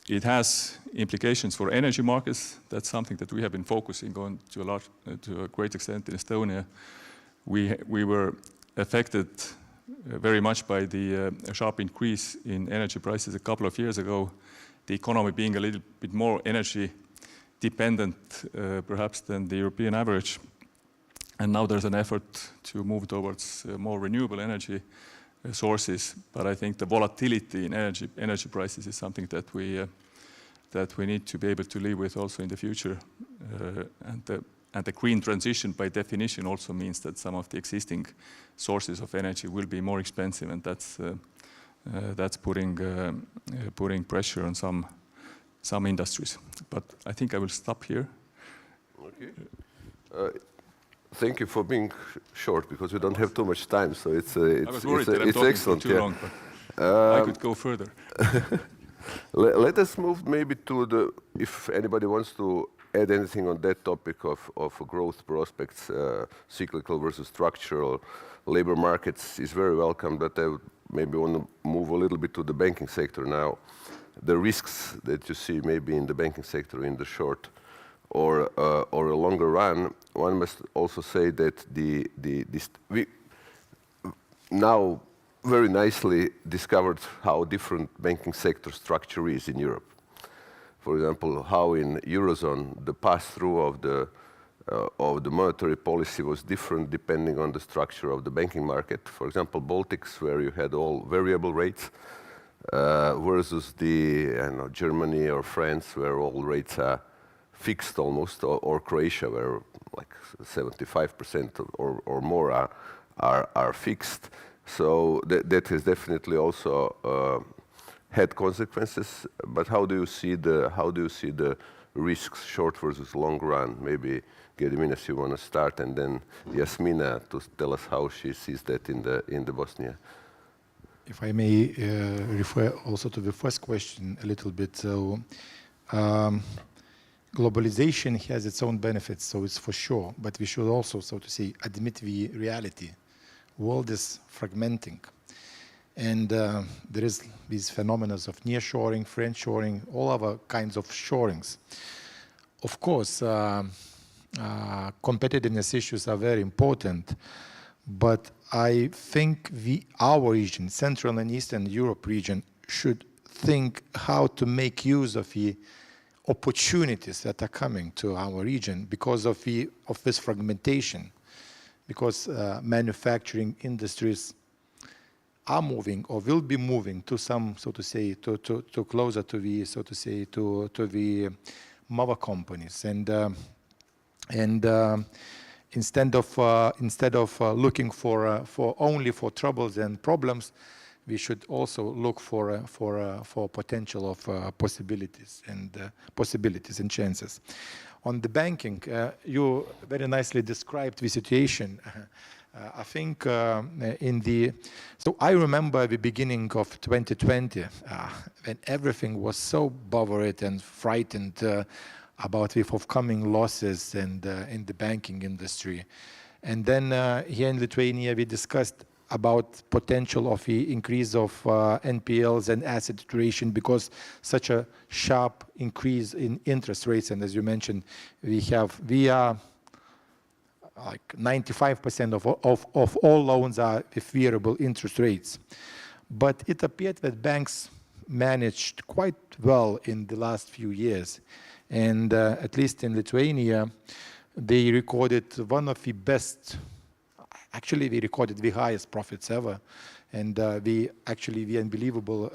It has implications for energy markets. That's something that we have been focusing on to a great extent in Estonia. We were affected very much by the sharp increase in energy prices a couple of years ago. The economy being a little bit more energy dependent, perhaps, than the European average. And now there's an effort to move towards more renewable energy sources. But I think the volatility in energy prices is something that we need to be able to live with also in the future. And the green transition, by definition, also means that some of the existing sources of energy will be more expensive, and that's putting pressure on some industries. But I think I will stop here. Okay. Thank you for being short, because we don't have too much time. So it's excellent. Too long, but I could go further. Let us move maybe to if anybody wants to add anything on that topic of growth prospects, cyclical versus structural, labor markets is very welcome, but I would maybe want to move a little bit to the banking sector now. The risks that you see maybe in the banking sector in the short or a longer run, one must also say that we now very nicely discovered how different banking sector structure is in Europe. For example, how in Eurozone the pass-through of the monetary policy was different depending on the structure of the banking market. For example, Baltics, where you had all variable rates, versus Germany or France, where all rates are fixed almost, or Croatia, where like 75% or more are fixed. So that has definitely also had consequences. But how do you see the risks, short versus long run? Maybe Gediminas, you want to start, and then Jasmina to tell us how she sees that in the Bosnia. If I may refer also to the first question a little bit. So globalization has its own benefits, so it's for sure. But we should also, so to say, admit the reality. World is fragmenting. And there is these phenomena of nearshoring, friendshoring, all other kinds of shorings. Of course, competitiveness issues are very important, but I think our region, Central and Eastern Europe region, should think how to make use of the opportunities that are coming to our region because of this fragmentation, because manufacturing industries are moving or will be moving to some, so to say, to closer to the, so to say, to the mother companies, and instead of looking for only for troubles and problems, we should also look for potential of possibilities and chances. On the banking, you very nicely described the situation. I think so I remember the beginning of 2020 when everything was so bothered and frightened about the forthcoming losses and in the banking industry. And then here in Lithuania, we discussed about potential of the increase of NPLs and asset deterioration because such a sharp increase in interest rates. And as you mentioned, we are like 95% of all loans are with variable interest rates. But it appeared that banks managed quite well in the last few years. And at least in Lithuania, they recorded one of the best, actually we recorded the highest profits ever, and the unbelievable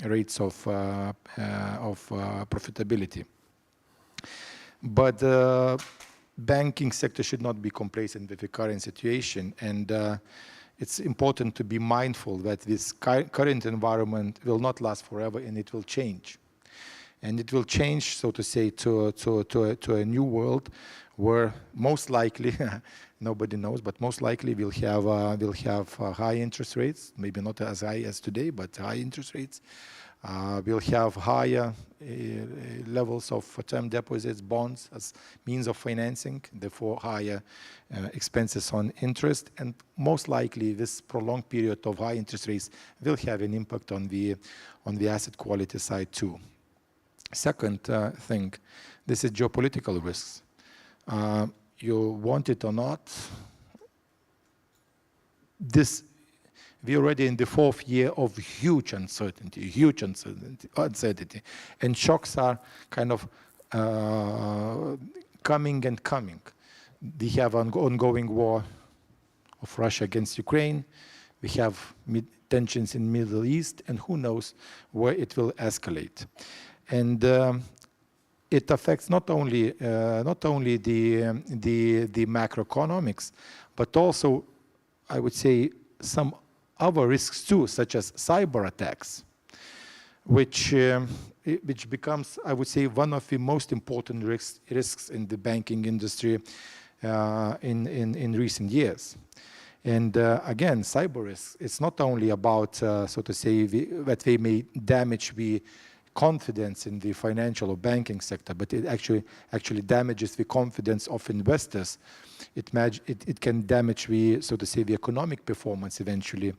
rates of profitability. But the banking sector should not be complacent with the current situation, and it's important to be mindful that this current environment will not last forever, and it will change. And it will change, so to say, to a new world where most likely, nobody knows, but most likely we'll have high interest rates, maybe not as high as today, but high interest rates. We'll have higher levels of term deposits, bonds as means of financing, therefore higher expenses on interest, and most likely this prolonged period of high interest rates will have an impact on the asset quality side too. Second thing, this is geopolitical risks. You want it or not, we're already in the fourth year of huge uncertainty, and shocks are kind of coming and coming. We have an ongoing war of Russia against Ukraine. We have tensions in the Middle East, and who knows where it will escalate. And it affects not only the macroeconomics, but also, I would say, some other risks too, such as cyber attacks, which becomes, I would say, one of the most important risks in the banking industry in recent years. And again, cyber risks, it's not only about, so to say, that they may damage the confidence in the financial or banking sector, but it actually damages the confidence of investors. It can damage the, so to say, the economic performance eventually,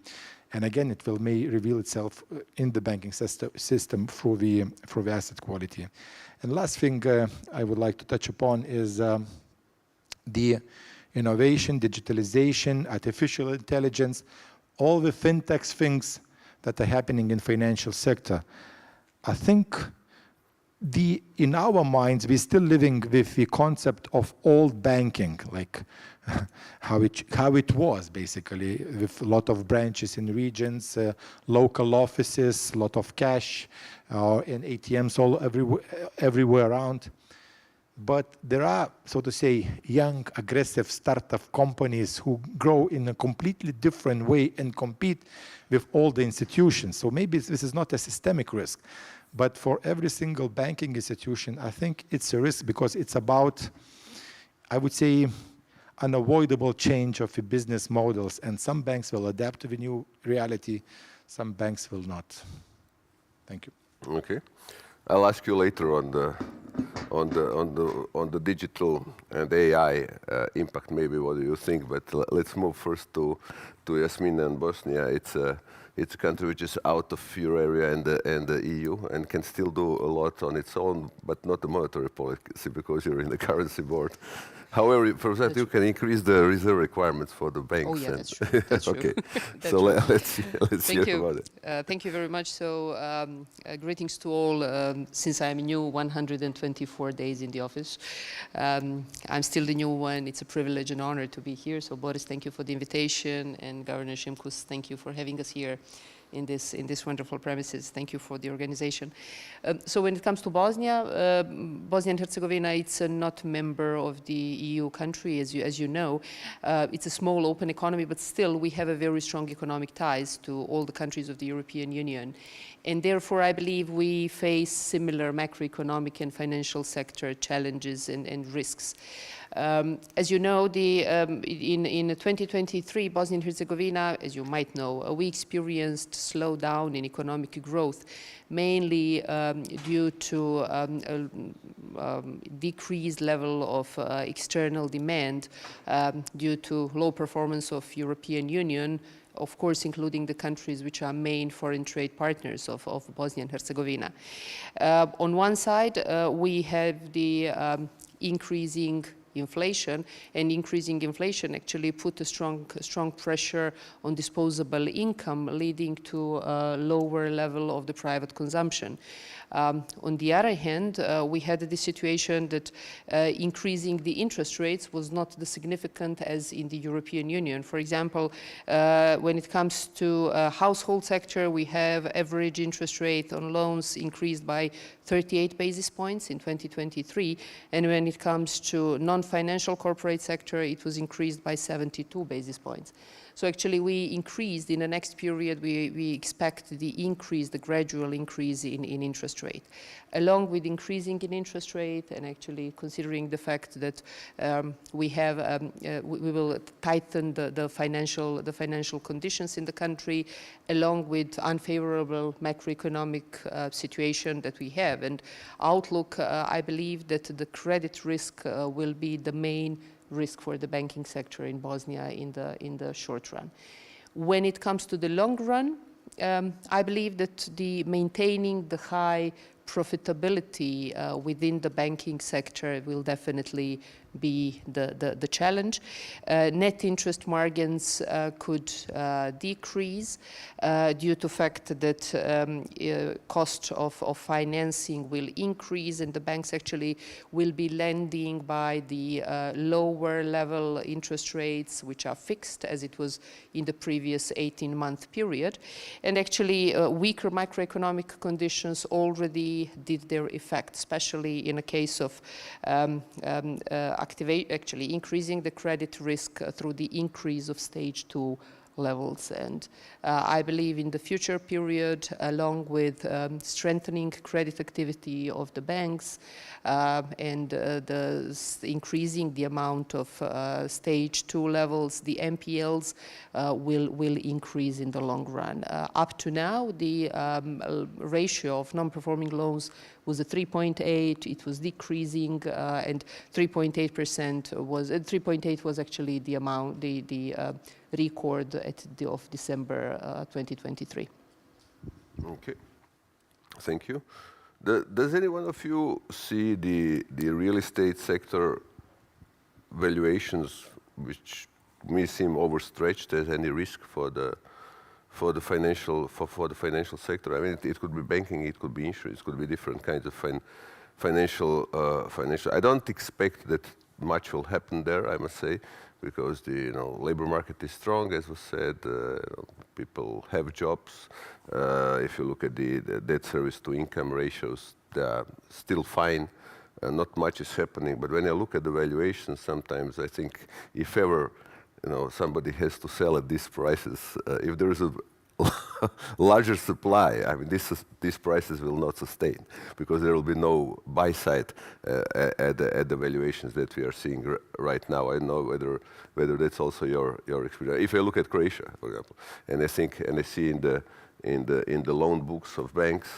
and again, it may reveal itself in the banking system through the asset quality. And last thing I would like to touch upon is the innovation, digitalization, artificial intelligence, all the fintech things that are happening in financial sector. I think in our minds, we're still living with the concept of old banking, like how it was basically, with a lot of branches in regions, local offices, a lot of cash, and ATMs all everywhere around. But there are, so to say, young, aggressive startup companies who grow in a completely different way and compete with all the institutions. So maybe this is not a systemic risk, but for every single banking institution, I think it's a risk because it's about, I would say, unavoidable change of the business models, and some banks will adapt to the new reality, some banks will not. Thank you. Okay, I'll ask you later on the digital and AI impact. Maybe what do you think? But let's move first to Jasmina and Bosnia. It's a country which is out of euro area and the EU and can still do a lot on its own, but not the monetary policy because you're in the currency board. However, for that you can increase the reserve requirements for the banks. Oh yeah, that's true. That's okay. True. That's So true. let's hear about it. Thank you very much. So greetings to all. Since I'm new, 124 days in the office. I'm still the new one. It's a privilege and honor to be here. So Boris, thank you for the invitation, and Governor Šimkus, thank you for having us here. in this wonderful premises. Thank you for the organization. So when it comes to Bosnia, Bosnia and Herzegovina, it's not a member of the EU country, as you know. It's a small open economy, but still we have a very strong economic ties to all the countries of the European Union. And therefore, I believe we face similar macroeconomic and financial sector challenges and risks. As you know, in 2023, Bosnia and Herzegovina, as you might know, we experienced slowdown in economic growth, mainly due to a decreased level of external demand due to low performance of European Union, of course, including the countries which are main foreign trade partners of Bosnia and Herzegovina. On one side, we have the increasing inflation, and increasing inflation actually put a strong pressure on disposable income, leading to a lower level of the private consumption. On the other hand, we had the situation that increasing the interest rates was not as significant as in the European Union. For example, when it comes to household sector, we have average interest rate on loans increased by 38 basis points in 2023, and when it comes to non-financial corporate sector, it was increased by 72 basis points. So actually we increased in the next period, we expect the gradual increase in interest rate. Along with increasing in interest rate, and actually considering the fact that we will tighten the financial conditions in the country, along with unfavorable macroeconomic situation that we have. And outlook, I believe that the credit risk will be the main risk for the banking sector in Bosnia in the short run. When it comes to the long run, I believe that maintaining the high profitability within the banking sector will definitely be the challenge. Net interest margins could decrease due to the fact that cost of financing will increase, and the banks actually will be lending by the lower level interest rates, which are fixed as it was in the previous 18-month period. And actually weaker macroeconomic conditions already did their effect, especially in a case of actually increasing the credit risk through the increase of stage 2 levels. And I believe in the future period, along with strengthening credit activity of the banks and increasing the amount of stage 2 levels, the NPLs will increase in the long run. Up to now, the ratio of non-performing loans was at 3.8. It was decreasing, and 3.8% was 3.8 was actually the amount, the record of December 2023. Okay, thank you. Does any one of you see the real estate sector valuations, which may seem overstretched, as any risk for the financial sector? I mean, it could be banking, it could be insurance, it could be different kinds of financial. I don't expect that much will happen there, I must say, because the labor market is strong, as was said. People have jobs. If you look at the debt service to income ratios, they are still fine. Not much is happening. But when I look at the valuations, sometimes I think if ever somebody has to sell at these prices, if there is a larger supply, I mean, these prices will not sustain, because there will be no buy side at the valuations that we are seeing right now. I don't know whether that's also your experience. If I look at Croatia, for example, and I see in the loan books of banks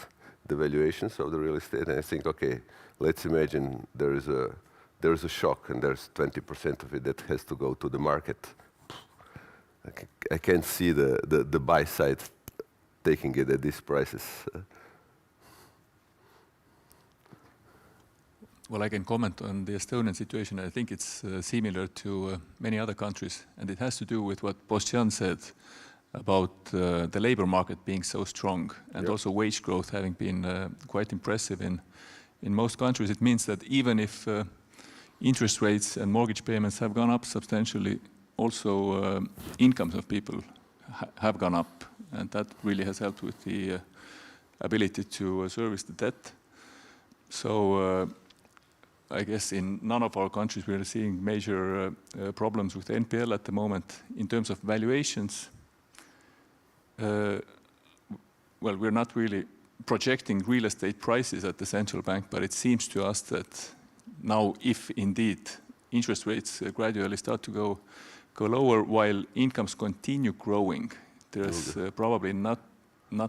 the valuations of the real estate, and I think, okay, let's imagine there is a shock, and there's 20% of it that has to go to the market. I can't see the buy side taking it at these prices. Well, I can comment on the Estonian situation. I think it's similar to many other countries, and it has to do with what Boštjan said about the labor market being so strong, and also wage growth having been quite impressive in most countries. It means that even if interest rates and mortgage payments have gone up substantially, also incomes of people have gone up and that really has helped with the ability to service the debt. So I guess in none of our countries we are seeing major problems with NPL at the moment. In terms of valuations, well, we're not really projecting real estate prices at the central bank, but it seems to us that now, if indeed interest rates gradually start to go lower while incomes continue growing, there's probably not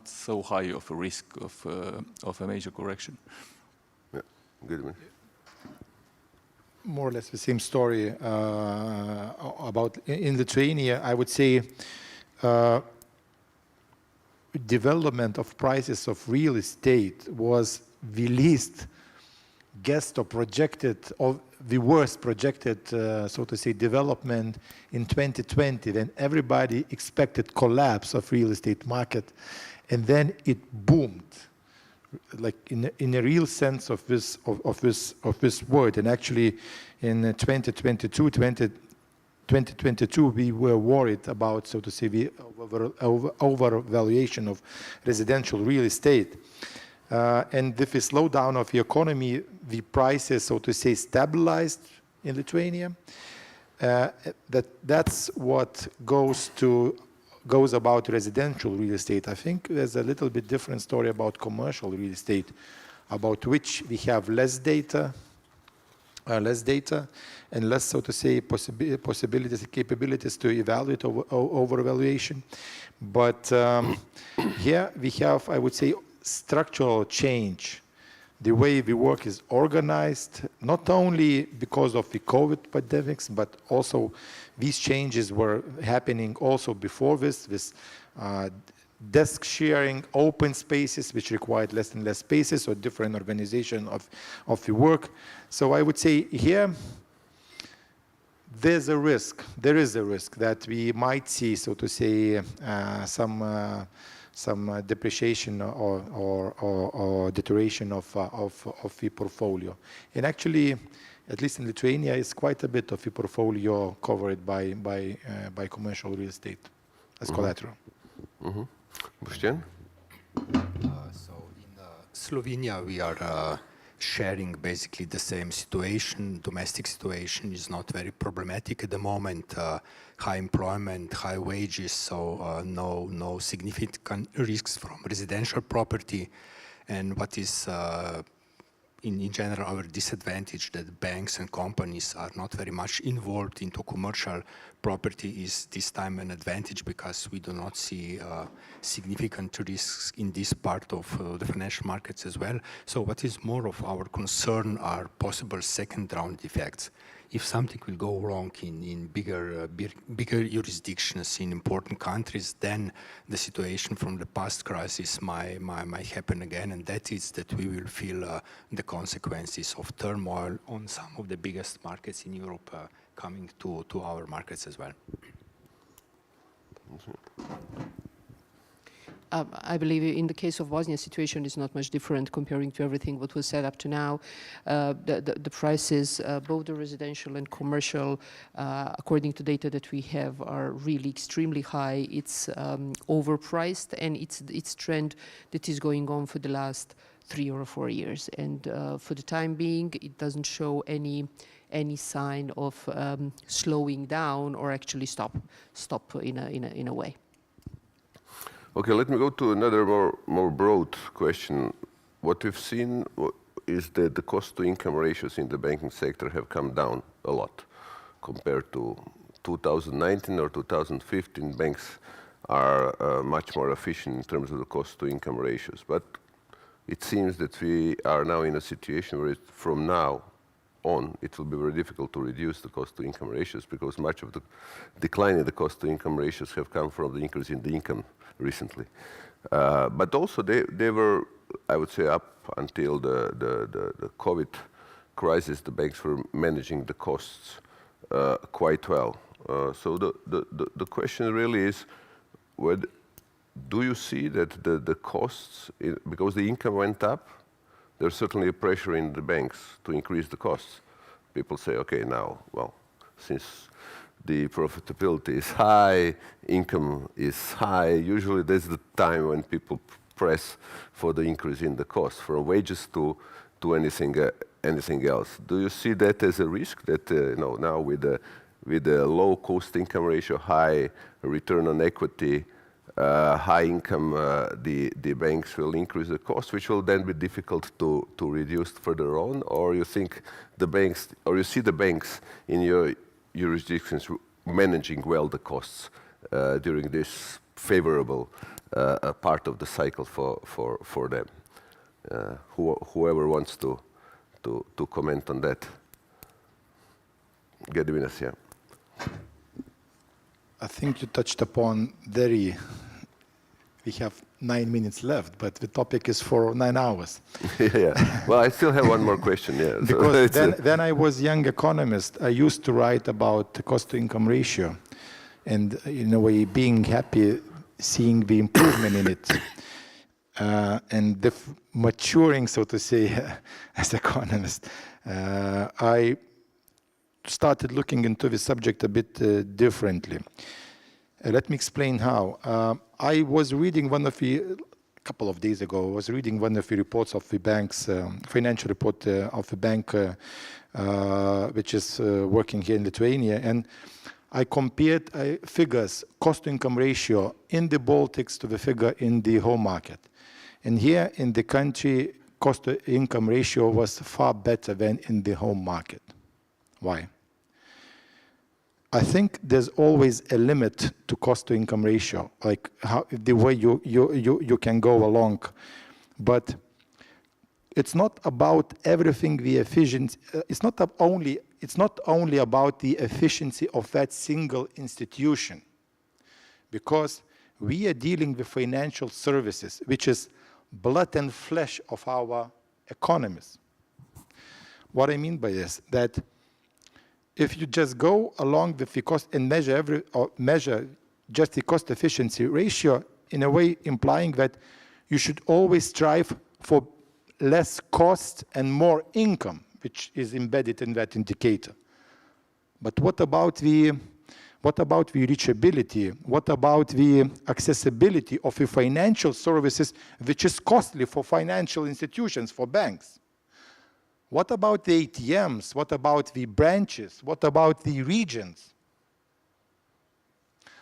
so high of a risk of a major correction. Yeah, good. More or less the same story about in Lithuania. I would say development of prices of real estate was the least guessed or projected, or the worst projected, so to say, development in 2020. Then everybody expected collapse of real estate market, and then it boomed, like in a real sense of this word. And actually, in 2022, we were worried about, so to say, the overvaluation of residential real estate. And with the slowdown of the economy, the prices, so to say, stabilized in Lithuania. That's what goes about residential real estate. I think there's a little bit different story about commercial real estate, about which we have less data, and less, so to say, possibilities, capabilities to evaluate overvaluation. But here we have, I would say, structural change. The way we work is organized, not only because of the COVID pandemics, but also these changes were happening also before this desk sharing, open spaces, which required less and less spaces, or different organization of the work. So I would say here, there is a risk that we might see, so to say, some depreciation or deterioration of the portfolio. And actually, at least in Lithuania, it's quite a bit of the portfolio covered by commercial real estate as collateral. Boštjan? So in Slovenia, we are sharing basically the same situation. Domestic situation is not very problematic at the moment. High employment, high wages, so no significant risks from residential property. And what is in general our disadvantage, that banks and companies are not very much involved into commercial property, is this time an advantage, because we do not see significant risks in this part of the financial markets as well. So what is more of our concern are possible second round effects. If something will go wrong in bigger jurisdictions in important countries, then the situation from the past crisis might happen again, and that is that we will feel the consequences of turmoil on some of the biggest markets in Europe coming to our markets as well. I believe in the case of Bosnia, situation is not much different comparing to everything what was set up to now. The prices, both the residential and commercial, according to data that we have, are really extremely high. It's overpriced, and it's trend that is going on for the last 3 or 4 years. And for the time being, it doesn't show any sign of slowing down or actually stop in a way. Okay, let me go to another more broad question. What we've seen is that the cost-to-income ratios in the banking sector have come down a lot compared to 2019 or 2015. Banks are much more efficient in terms of the cost-to-income ratios. But it seems that we are now in a situation where from now on, it will be very difficult to reduce the cost-to-income ratios, because much of the decline in the cost-to-income ratios have come from the increase in the income recently. But also they were, I would say, up until the COVID crisis, the banks were managing the costs quite well. So the question really is, do you see that the costs, because the income went up, there's certainly a pressure in the banks to increase the costs. People say, okay, now, well, since the profitability is high, income is high. Usually that's the time when people press for the increase in the cost, from wages to anything else. Do you see that as a risk that now with the low cost income ratio, high return on equity, high income, the banks will increase the cost, which will then be difficult to reduce further on? Or you think the banks, or you see the banks in your jurisdictions managing well the costs during this favorable part of the cycle for them? Whoever wants to comment on that. Gediminas, yeah. I think you touched upon we have 9 minutes left, but the topic is for 9 hours. Yeah. Well, I still have one more question. Yeah. Because when I was young economist, I used to write about the cost-to-income ratio, and in a way, being happy, seeing the improvement in it, and the maturing, so to say, as economist. I started looking into the subject a bit differently. Let me explain how. I was reading a couple of days ago, I was reading one of the reports of the bank's, financial report of the bank, which is working here in Lithuania, and I compared figures, cost-to-income ratio in the Baltics to the figure in the home market. And here in the country, cost-to-income ratio was far better than in the home market. Why? I think there's always a limit to cost-to-income ratio, like the way you can go along. But it's not about everything the efficiency. It's not only about the efficiency of that single institution, because we are dealing with financial services, which is blood and flesh of our economies. What I mean by this, that if you just go along with the cost and measure just the cost efficiency ratio, in a way implying that you should always strive for less cost and more income, which is embedded in that indicator. But what about the reachability? What about the accessibility of the financial services, which is costly for financial institutions, for banks? What about the ATMs? What about the branches? What about the regions?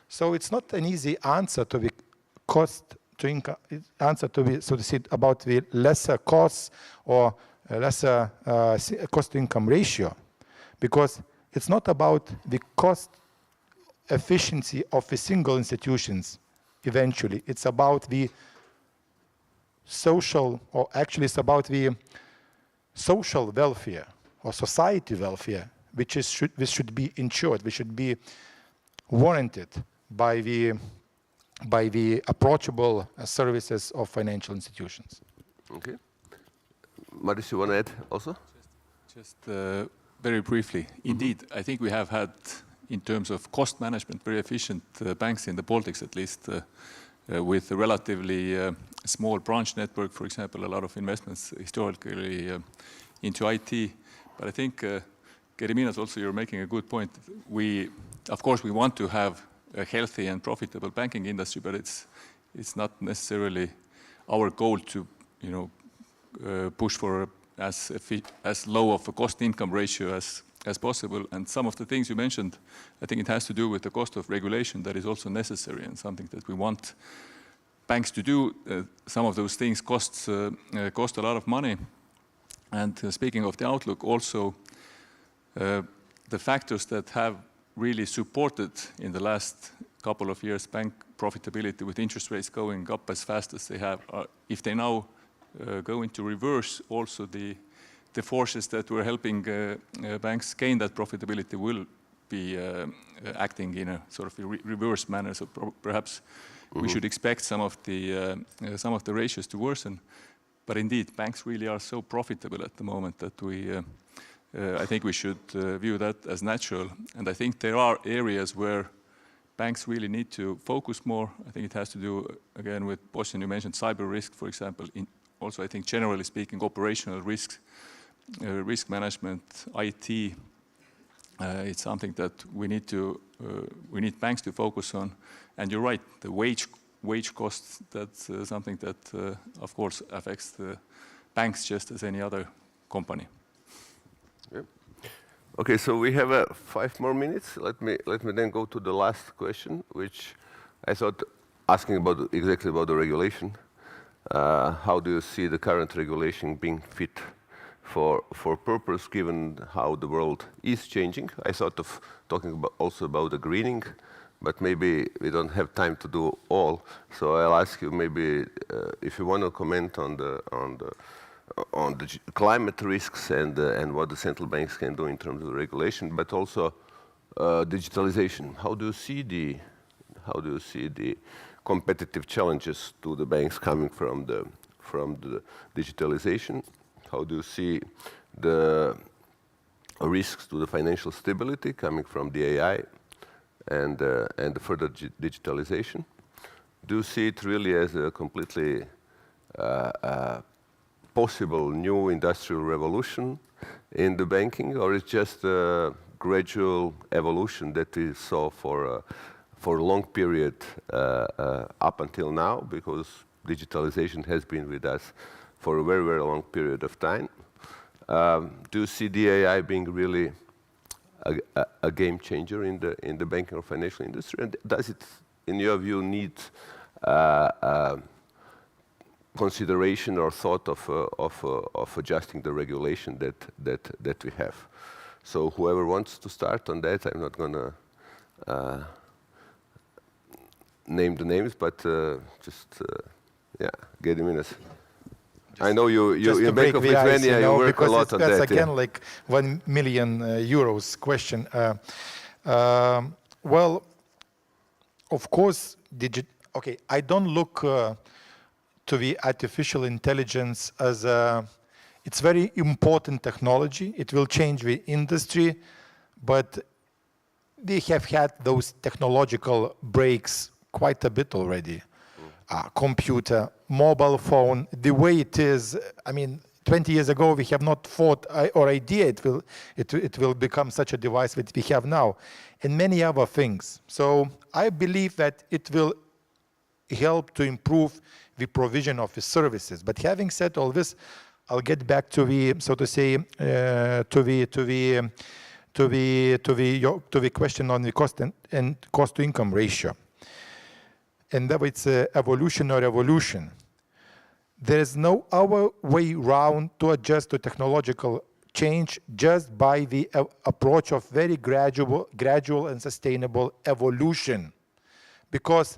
So it's not an easy answer to the cost-to-income, answer to the, so to say, about the lesser costs or lesser cost-to-income ratio, because it's not about the cost efficiency of the single institutions eventually. It's about the social, or actually it's about the social welfare or society welfare, which should be ensured, which should be warranted by the approachable services of financial institutions. Okay. Madis, you want to add also? Just very briefly. Indeed, I think we have had, in terms of cost management, very efficient banks in the Baltics, at least, with a relatively small branch network, for example, a lot of investments historically into IT. But I think, Gediminas, also you're making a good point. Of course, we want to have a healthy and profitable banking industry, but it's not necessarily our goal to, push for as low of a cost-income ratio as possible. And some of the things you mentioned, I think it has to do with the cost of regulation that is also necessary and something that we want banks to do. Some of those things cost a lot of money. And speaking of the outlook, also the factors that have really supported in the last couple of years bank profitability, with interest rates going up as fast as they have, if they now go into reverse, also the forces that were helping banks gain that profitability will be acting in a sort of reverse manner. So perhaps we should expect some of the ratios to worsen. But indeed, banks really are so profitable at the moment that I think we should view that as natural. And I think there are areas where banks really need to focus more. I think it has to do, again, with Boštjan, you mentioned cyber risk, for example. Also, I think generally speaking, operational risks, risk management, IT, It's something that we need banks to focus on. And you're right, the wage costs, that's something that, of course, affects the banks just as any other company. Yep. Okay, so we have 5 more minutes. Let me then go to the last question, which I thought asking exactly about the regulation. How do you see the current regulation being fit for purpose, given how the world is changing? I thought of talking also about the greening, but maybe we don't have time to do all. So I'll ask you maybe if you want to comment on the climate risks and what the central banks can do in terms of regulation, but also digitalization. How do you see the competitive challenges to the banks coming from the digitalization? How do you see the risks to the financial stability coming from the AI and the further digitalization? Do you see it really as a completely possible new industrial revolution in the banking, or it's just a gradual evolution that we saw for a long period up until now, because digitalization has been with us for a very, very long period of time? Do you see the AI being really a game changer in the banking or financial industry? And does it, in your view, need consideration or thought of adjusting the regulation that we have? So whoever wants to start on that, I'm not going to name the names, but yeah, Gediminas. I know you in Bank of Lithuania, you work a lot on that. That's again like 1 million euros question. Well, of course, okay, I don't look to the artificial intelligence as it's very important technology. It will change the industry, but they have had those technological breaks quite a bit already. Computer, mobile phone, the way it is, I mean, 20 years ago we have not thought or idea it will become such a device that we have now, and many other things. So I believe that it will help to improve the provision of the services. But having said all this, I'll get back to the, so to say, to the question on the cost and cost to income ratio. And that it's evolution or revolution. There is no other way round to adjust to technological change just by the approach of very gradual and sustainable evolution. Because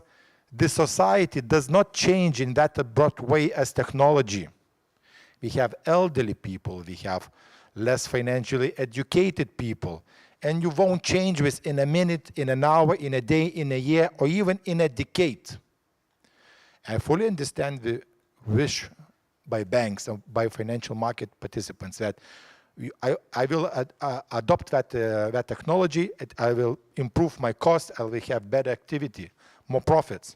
the society does not change in that abrupt way as technology. We have elderly people, we have less financially educated people, and you won't change this in a minute, in an hour, in a day, in a year, or even in a decade. I fully understand the wish by banks and by financial market participants that I will adopt that technology, I will improve my costs, I will have better activity, more profits.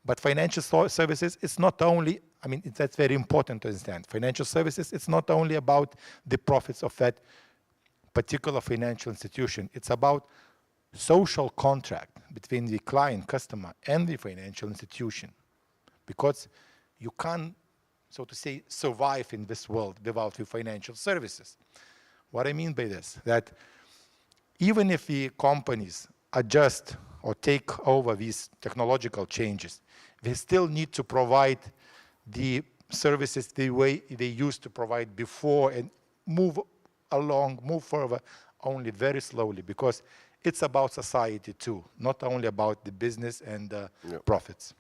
But financial services, it's not only, I mean, that's very important to understand. Financial services, it's not only about the profits of that particular financial institution. It's about social contract between the client, customer, and the financial institution. Because you can't, so to say, survive in this world without the financial services. What I mean by this, that even if the companies adjust or take over these technological changes, they still need to provide the services the way they used to provide before and move further, only very slowly, because it's about society too, not only about the business and profits.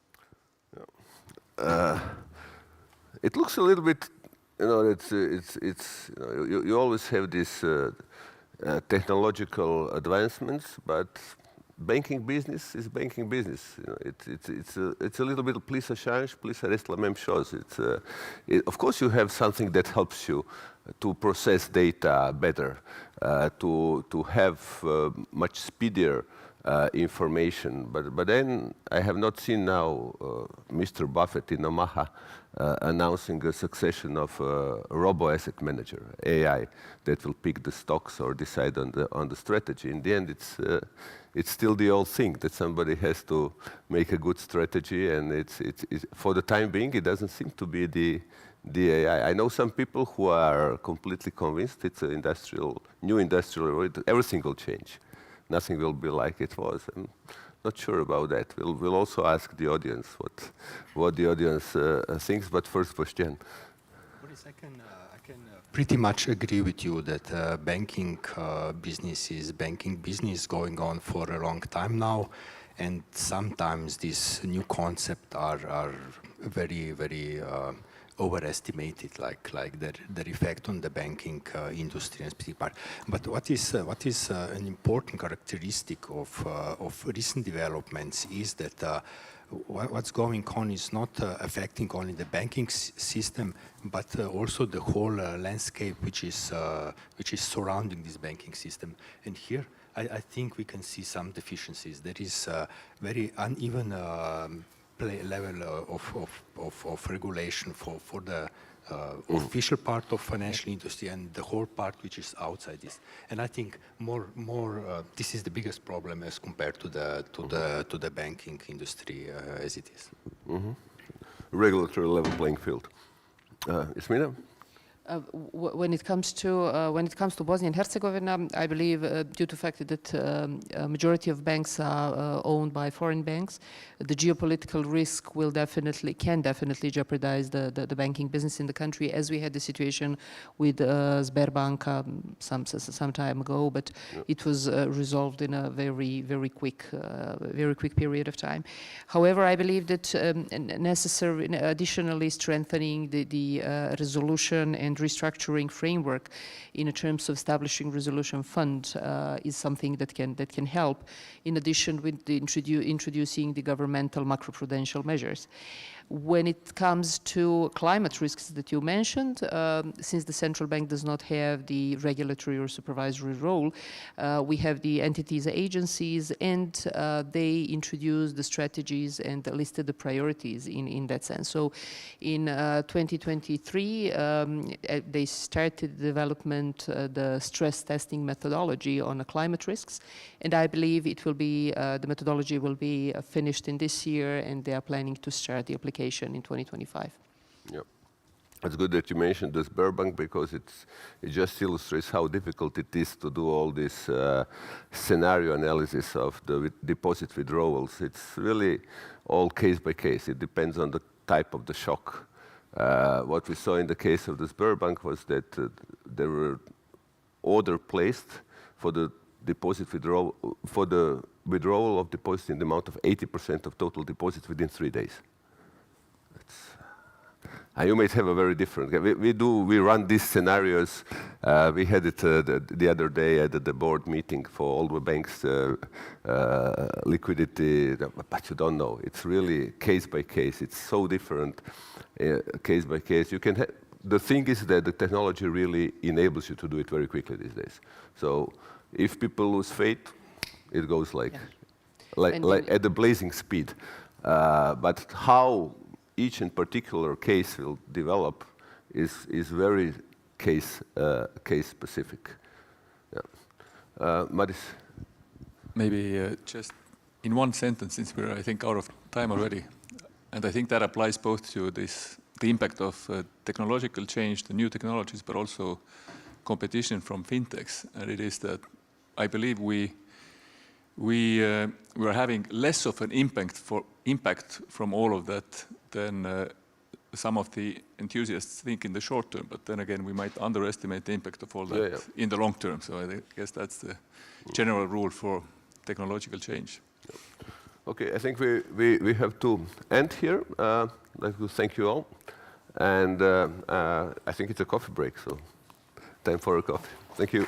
It looks a little bit, you know, you always have these technological advancements, but banking business is banking business. You know, it's a little bit plus ça change, plus ça reste la même chose. Of course, you have something that helps you to process data better, to have much speedier information. But then I have not seen now Mr. Buffett in Omaha announcing a succession of robo-asset manager, AI, that will pick the stocks or decide on the strategy. In the end, it's still the old thing that somebody has to make a good strategy, and it's for the time being, it doesn't seem to be the AI. I know some people who are completely convinced it's an new industrial, everything will change. Nothing will be like it was. I'm not sure about that. We'll also ask the audience what the audience thinks, but first, Boštjan. Boris, I can pretty much agree with you that banking business going on for a long time now, and sometimes these new concepts are very, very overestimated, like their effect on the banking industry and specific part. But what is an important characteristic of recent developments is that what's going on is not affecting only the banking system, but also the whole landscape which is surrounding this banking system. And here, I think we can see some deficiencies. There is very uneven level of regulation for the official part of financial industry and the whole part which is outside this. And I think more this is the biggest problem as compared to the banking industry as it is. Regulatory level playing field. Jasmina? When it comes to Bosnia and Herzegovina, I believe due to the fact that a majority of banks are owned by foreign banks, the geopolitical risk can definitely jeopardize the banking business in the country, as we had the situation with Sberbank some time ago, but it was resolved in a very quick period of time. However, I believe that additionally strengthening the resolution and restructuring framework in terms of establishing resolution fund is something that can help, in addition with introducing the governmental macroprudential measures. When it comes to climate risks that you mentioned, since the central bank does not have the regulatory or supervisory role, we have the entities, agencies, and they introduce the strategies and listed the priorities in that sense. So in 2023, they started the development, the stress testing methodology on climate risks, and I believe it will be, the methodology will be finished in this year, and they are planning to start the application in 2025. Yeah, it's good that you mentioned the Sberbank, because it just illustrates how difficult it is to do all this scenario analysis of the deposit withdrawals. It's really all case by case. It depends on the type of the shock. What we saw in the case of the Sberbank was that there were orders placed for the deposit withdrawal, for the withdrawal of deposits in the amount of 80% of total deposits within 3 days. You might have a very different. We run these scenarios. We had it the other day at the board meeting for all the banks' liquidity, but you don't know. It's really case by case. It's so different, case by case. You can. The thing is that the technology really enables you to do it very quickly these days. So if people lose faith, it goes like at the blazing speed. But how each in particular case will develop is very case specific. Yeah. Madis? Maybe just in one sentence, since we're, I think, out of time already, and I think that applies both to the impact of technological change, the new technologies, but also competition from fintechs. And it is that I believe we are having less of an impact from all of that than some of the enthusiasts think in the short term. But then again, we might underestimate the impact of all that in the long term. So I guess that's the general rule for technological change. Okay, I think we have to end here. I'd like to thank you all. And I think it's a coffee break, so time for a coffee. Thank you.